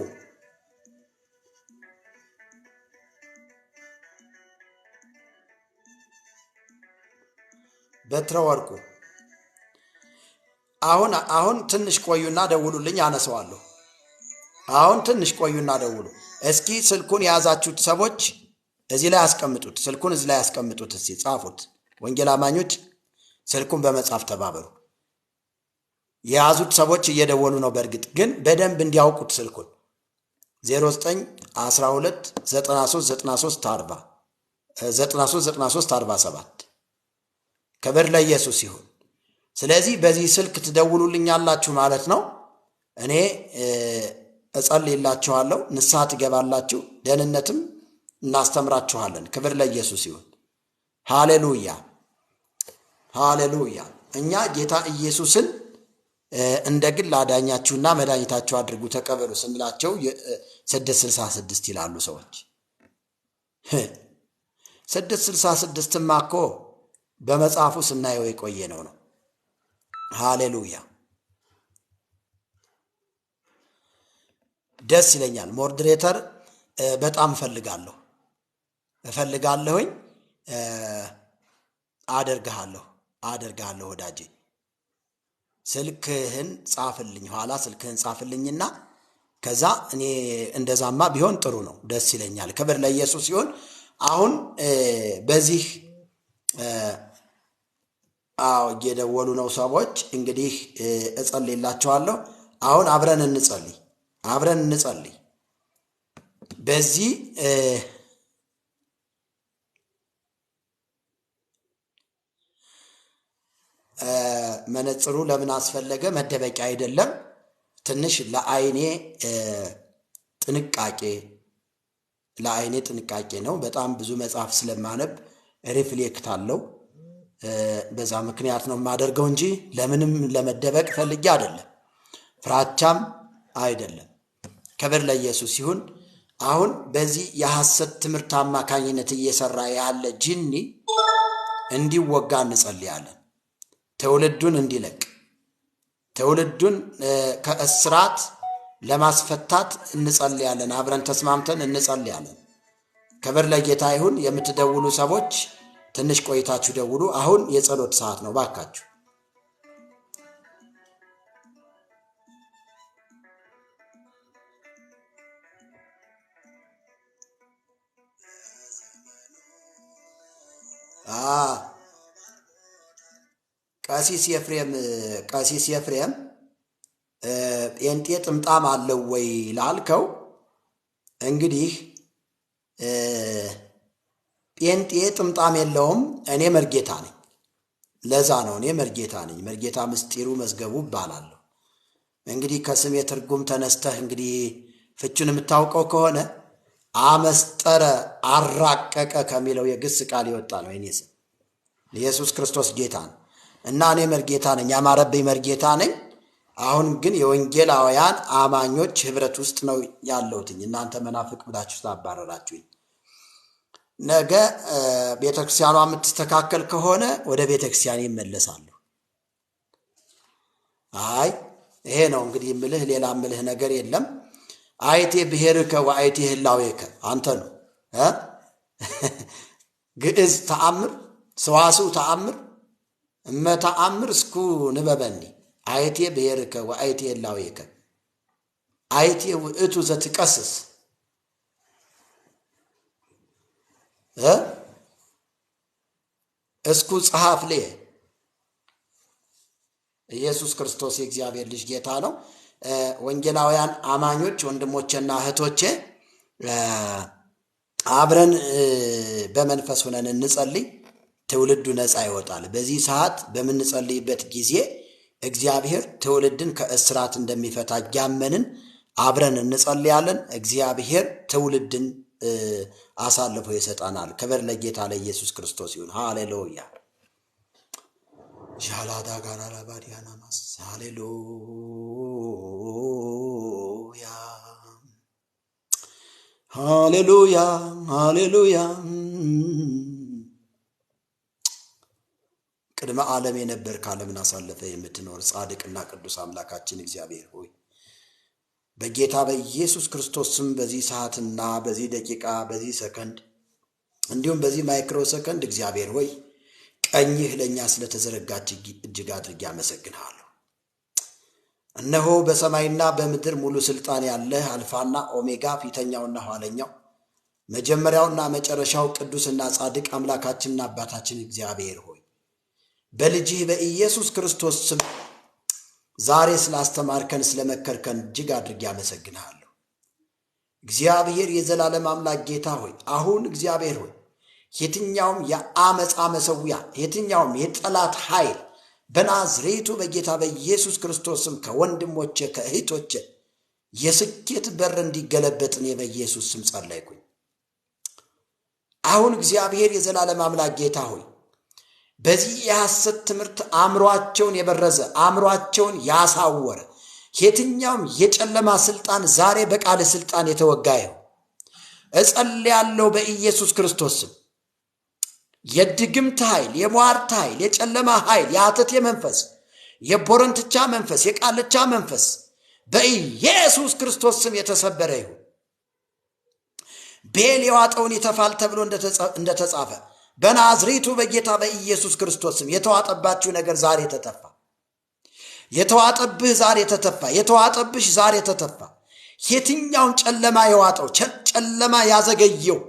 በትረ ወርቁ። አሁን ትንሽ ቆዩና ደውሉልኝ፣ አነሳዋለሁ። አሁን ትንሽ ቆዩና ደውሉ። እስኪ ስልኩን የያዛችሁት ሰዎች እዚህ ላይ አስቀምጡት። ስልኩን እዚህ ላይ አስቀምጡት። እስቲ ጻፉት። ወንጌል አማኞች ስልኩን በመጻፍ ተባበሩ። የያዙት ሰዎች እየደወሉ ነው። በእርግጥ ግን በደንብ እንዲያውቁት ስልኩን 0912939340 ክብር ለኢየሱስ ይሁን። ስለዚህ በዚህ ስልክ ትደውሉልኛላችሁ ማለት ነው። እኔ እጸልይላችኋለሁ፣ ንስሐ ትገባላችሁ፣ ደህንነትም እናስተምራችኋለን። ክብር ለኢየሱስ ይሁን። ሃሌሉያ ሃሌሉያ። እኛ ጌታ ኢየሱስን እንደ ግል አዳኛችሁና መድኃኒታችሁ አድርጉ ተቀበሉ ስንላቸው 666 ይላሉ ሰዎች። 666ማ እኮ በመጽሐፉ ስናየው የቆየ ነው። ሃሌሉያ። ደስ ይለኛል። ሞዴሬተር በጣም እፈልጋለሁኝ። አደርግሃለሁ ወዳጄ። ስልክህን ጻፍልኝ፣ ኋላ ስልክህን ጻፍልኝና ከዛ እኔ እንደዛማ ቢሆን ጥሩ ነው፣ ደስ ይለኛል። ክብር ለኢየሱስ ይሁን። አሁን በዚህ እየደወሉ ነው ሰዎች። እንግዲህ እጸልይላቸዋለሁ። አሁን አብረን እንጸልይ። በዚህ መነጽሩ ለምን አስፈለገ? መደበቂያ አይደለም። ትንሽ ለአይኔ ጥንቃቄ ነው። በጣም ብዙ መጽሐፍ ስለማነብ ሪፍሌክት አለው። በዛ ምክንያት ነው የማደርገው እንጂ ለምንም ለመደበቅ ፈልጌ አይደለም፣ ፍራቻም አይደለም። ክብር ለኢየሱስ ይሁን። አሁን በዚህ የሐሰት ትምህርት አማካኝነት እየሰራ ያለ ጂኒ እንዲወጋ እንጸልያለን። ትውልዱን እንዲለቅ፣ ትውልዱን ከእስራት ለማስፈታት እንጸልያለን። አብረን ተስማምተን እንጸልያለን። ክብር ለጌታ ይሁን። የምትደውሉ ሰዎች ትንሽ ቆይታችሁ ደውሉ። አሁን የጸሎት ሰዓት ነው። ባካችሁ ቀሲስ ኤፍሬም ጴንጤ ጥምጣም አለው ወይ ላልከው እንግዲህ ጴንጤ ጥምጣም የለውም። እኔ መርጌታ ነኝ። ለዛ ነው እኔ መርጌታ ነኝ። መርጌታ ምስጢሩ መዝገቡ እባላለሁ። እንግዲህ ከስሜ ትርጉም ተነስተህ እንግዲህ ፍቹን የምታውቀው ከሆነ አመስጠረ አራቀቀ ከሚለው የግስ ቃል ይወጣ ነው የኔ ስም። ኢየሱስ ክርስቶስ ጌታ ነው እና እኔ መርጌታ ነኝ። ያማረብኝ መርጌታ ነኝ። አሁን ግን የወንጌላውያን አማኞች ህብረት ውስጥ ነው ያለሁትኝ። እናንተ መናፍቅ ብላችሁ ታባረራችሁኝ። ነገ ቤተክርስቲያኗ የምትስተካከል ከሆነ ወደ ቤተክርስቲያን ይመለሳሉ። አይ ይሄ ነው እንግዲህ ምልህ፣ ሌላ ምልህ ነገር የለም። አይቴ ብሔርከ ወአይቴ ህላዌከ አንተ ነው ግዕዝ ተአምር ሰዋስው ተአምር እመተአምር እስኩ ንበበኒ አይቴ ብሔርከ ወአይቴ ህላዌከ አይቴ ውእቱ ዘትቀስስ እስኩ ጸሐፍ ለየ ኢየሱስ ክርስቶስ የእግዚአብሔር ልጅ ጌታ ነው። ወንጌላውያን አማኞች ወንድሞቼና እህቶቼ አብረን በመንፈስ ሆነን እንጸልይ። ትውልዱ ነፃ ይወጣል። በዚህ ሰዓት በምንጸልይበት ጊዜ እግዚአብሔር ትውልድን ከእስራት እንደሚፈታ ያመንን አብረን እንጸልያለን። እግዚአብሔር ትውልድን አሳልፎ ይሰጣናል። ክብር ለጌታ ለኢየሱስ ክርስቶስ ይሁን። ሃሌሉያ ሻላዳ ጋራ ለባዲያና ማስ ሃሌሉያ ሃሌሉያ ሃሌሉያ። ቅድመ ዓለም የነበርክ ዓለምን አሳልፈ የምትኖር ጻድቅና ቅዱስ አምላካችን እግዚአብሔር ሆይ በጌታ በኢየሱስ ክርስቶስ ስም በዚህ ሰዓትና በዚህ ደቂቃ በዚህ ሰከንድ እንዲሁም በዚህ ማይክሮ ሰከንድ እግዚአብሔር ሆይ ቀኝህ ለኛ ስለተዘረጋች እጅግ አድርጌ አመሰግንሃለሁ። እነሆ በሰማይና በምድር ሙሉ ስልጣን ያለህ አልፋና ኦሜጋ ፊተኛውና ኋለኛው መጀመሪያውና መጨረሻው ቅዱስና ጻድቅ አምላካችንና አባታችን እግዚአብሔር ሆይ በልጅህ በኢየሱስ ክርስቶስ ስም ዛሬ ስላስተማርከን ስለመከርከን እጅግ አድርጌ አመሰግንሃለሁ። እግዚአብሔር የዘላለም አምላክ ጌታ ሆይ አሁን እግዚአብሔር ሆይ የትኛውም የአመፃ መሰዊያ የትኛውም የጠላት ኃይል በናዝሬቱ በጌታ በኢየሱስ ክርስቶስ ስም ከወንድሞቼ ከእህቶቼ የስኬት በር እንዲገለበጥ እኔ በኢየሱስ ስም ጸለይኩኝ። አሁን እግዚአብሔር የዘላለም አምላክ ጌታ ሆይ በዚህ የሐሰት ትምህርት አእምሯቸውን የበረዘ አእምሯቸውን ያሳወረ የትኛውም የጨለማ ስልጣን ዛሬ በቃል ስልጣን የተወጋ ይሁን። እጸልያለሁ በኢየሱስ ክርስቶስ ስም የድግምት ኃይል የሟርት ኃይል የጨለማ ኃይል የሐተት መንፈስ የቦረንትቻ መንፈስ የቃልቻ መንፈስ በኢየሱስ ክርስቶስ ስም የተሰበረ ይሁን። ቤል የዋጠውን ይተፋል ተብሎ እንደተጻፈ በናዝሬቱ በጌታ በኢየሱስ ክርስቶስ ስም የተዋጠባችሁ ነገር ዛሬ ተተፋ። የተዋጠብህ ዛሬ ተተፋ። የተዋጠብሽ ዛሬ ተተፋ። የትኛውም ጨለማ የዋጠው ጨለማ ያዘገየው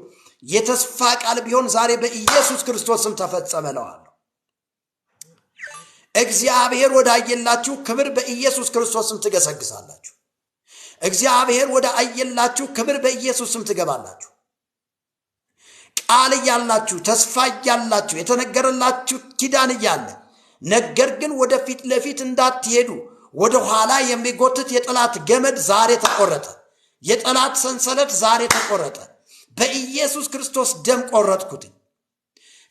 የተስፋ ቃል ቢሆን ዛሬ በኢየሱስ ክርስቶስ ስም ተፈጸመ እለዋለሁ። እግዚአብሔር ወዳየላችሁ ክብር በኢየሱስ ክርስቶስ ስም ትገሰግሳላችሁ። እግዚአብሔር ወዳየላችሁ ክብር በኢየሱስ ስም ትገባላችሁ። ቃል ያላችሁ ተስፋ ያላችሁ የተነገረላችሁ ኪዳን ያለ ነገር ግን ወደፊት ለፊት እንዳትሄዱ ወደ ኋላ የሚጎትት የጠላት ገመድ ዛሬ ተቆረጠ። የጠላት ሰንሰለት ዛሬ ተቆረጠ። በኢየሱስ ክርስቶስ ደም ቆረጥኩት።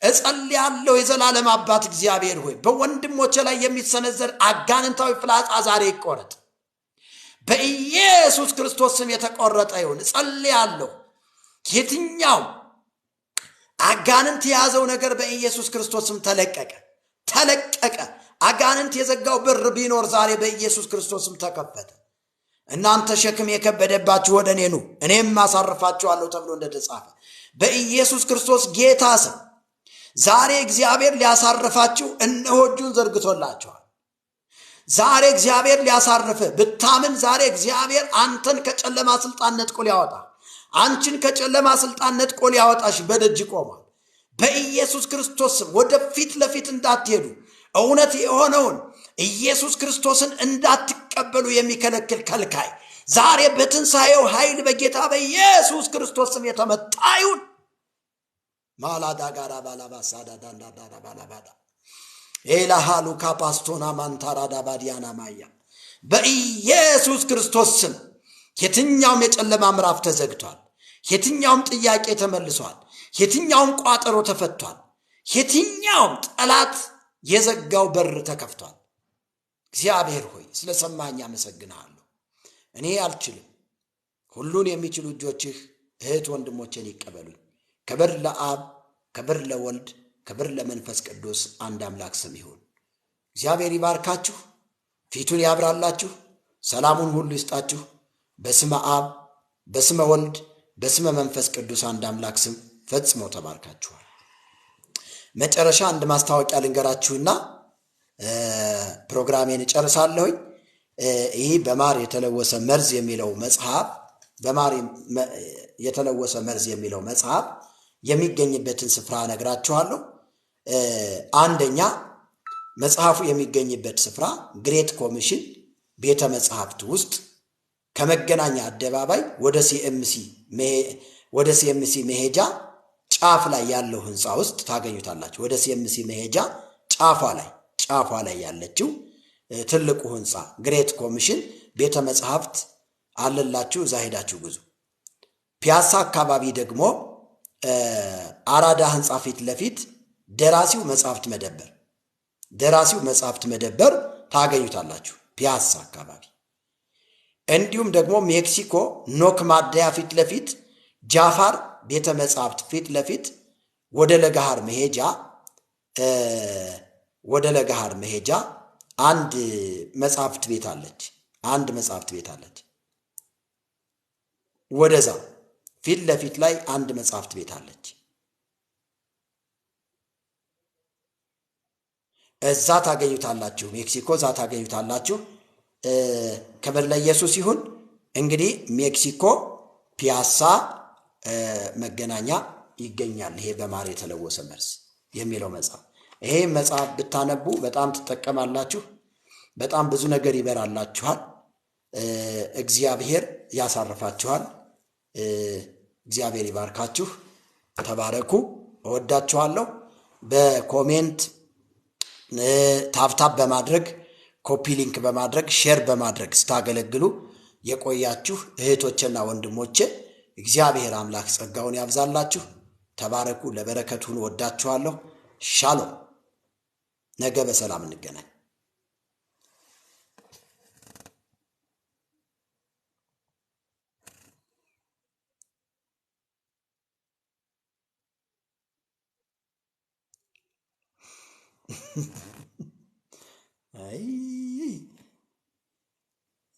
እጸልያለሁ የዘላለም አባት እግዚአብሔር ሆይ በወንድሞቼ ላይ የሚሰነዘር አጋንንታዊ ፍላጻ ዛሬ ይቆረጥ። በኢየሱስ ክርስቶስ ስም የተቆረጠ ይሁን። እጸልያለሁ የትኛው አጋንንት የያዘው ነገር በኢየሱስ ክርስቶስ ስም ተለቀቀ። አጋንንት የዘጋው በር ቢኖር ዛሬ በኢየሱስ ክርስቶስ ስም ተከፈተ። እናንተ ሸክም የከበደባችሁ ወደ እኔ ኑ እኔም አሳርፋችኋለሁ ተብሎ እንደተጻፈ በኢየሱስ ክርስቶስ ጌታ ስም ዛሬ እግዚአብሔር ሊያሳርፋችሁ እነሆ እጁን ዘርግቶላችኋል። ዛሬ እግዚአብሔር ሊያሳርፍ ብታምን ዛሬ እግዚአብሔር አንተን ከጨለማ ስልጣን ነጥቆ ሊያወጣ አንቺን ከጨለማ ስልጣን ነጥቆ ሊያወጣሽ በደጅ ቆሟል። በኢየሱስ ክርስቶስ ወደፊት ለፊት እንዳትሄዱ እውነት የሆነውን ኢየሱስ ክርስቶስን እንዳትቀበሉ የሚከለክል ከልካይ ዛሬ በትንሣኤው ኃይል በጌታ በኢየሱስ ክርስቶስ ስም የተመታ ይሁን። ማላዳ ጋራ ባላባሳዳ ዳንዳዳ ባላባዳ ኤላሃሉ ካፓስቶና ማንታራዳ ባዲያና ማያ በኢየሱስ ክርስቶስ ስም የትኛውም የጨለማ ምዕራፍ ተዘግቷል። የትኛውም ጥያቄ ተመልሷል። የትኛውም ቋጠሮ ተፈቷል። የትኛውም ጠላት የዘጋው በር ተከፍቷል። እግዚአብሔር ሆይ ስለሰማኝ አመሰግናለሁ። እኔ አልችልም፣ ሁሉን የሚችሉ እጆችህ እህት ወንድሞቼን ይቀበሉኝ። ክብር ለአብ፣ ክብር ለወልድ፣ ክብር ለመንፈስ ቅዱስ አንድ አምላክ ስም ይሁን። እግዚአብሔር ይባርካችሁ፣ ፊቱን ያብራላችሁ፣ ሰላሙን ሁሉ ይስጣችሁ። በስመ አብ፣ በስመ ወልድ፣ በስመ መንፈስ ቅዱስ አንድ አምላክ ስም ፈጽሞ ተባርካችኋል። መጨረሻ አንድ ማስታወቂያ ልንገራችሁና ፕሮግራሜን እጨርሳለሁኝ። ይህ በማር የተለወሰ መርዝ የሚለው መጽሐፍ በማር የተለወሰ መርዝ የሚለው መጽሐፍ የሚገኝበትን ስፍራ ነግራችኋለሁ። አንደኛ መጽሐፉ የሚገኝበት ስፍራ ግሬት ኮሚሽን ቤተ መጽሐፍት ውስጥ ከመገናኛ አደባባይ ወደ ሲኤምሲ መሄጃ ጫፍ ላይ ያለው ህንፃ ውስጥ ታገኙታላችሁ። ወደ ሲኤምሲ መሄጃ ጫፏ ላይ ያለችው ትልቁ ህንፃ ግሬት ኮሚሽን ቤተ መጽሐፍት አለላችሁ። እዛ ሄዳችሁ ግዙ። ፒያሳ አካባቢ ደግሞ አራዳ ህንፃ ፊት ለፊት ደራሲው መጽሐፍት መደብር ታገኙታላችሁ ፒያሳ አካባቢ። እንዲሁም ደግሞ ሜክሲኮ ኖክ ማደያ ፊት ለፊት ጃፋር ቤተ መጽሐፍት ፊት ለፊት ወደ ለገሃር መሄጃ አንድ መጽሐፍት ቤት አለች። ወደዛ ፊት ለፊት ላይ አንድ መጽሐፍት ቤት አለች። እዛ ታገኙታላችሁ። ሜክሲኮ እዛ ታገኙታላችሁ። ክብር ለኢየሱስ ይሁን። እንግዲህ ሜክሲኮ ፒያሳ መገናኛ ይገኛል። ይሄ በማር የተለወሰ መርዝ የሚለው መጽሐፍ ይሄ መጽሐፍ ብታነቡ በጣም ትጠቀማላችሁ። በጣም ብዙ ነገር ይበራላችኋል። እግዚአብሔር ያሳርፋችኋል። እግዚአብሔር ይባርካችሁ። ተባረኩ። እወዳችኋለሁ። በኮሜንት ታብታብ በማድረግ ኮፒ ሊንክ በማድረግ ሼር በማድረግ ስታገለግሉ የቆያችሁ እህቶችና ወንድሞቼ እግዚአብሔር አምላክ ጸጋውን ያብዛላችሁ። ተባረኩ። ለበረከት ሁኑ። እወዳችኋለሁ። ሻሎም። ነገ በሰላም እንገናኝ።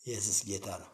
ኢየሱስ ጌታ ነው።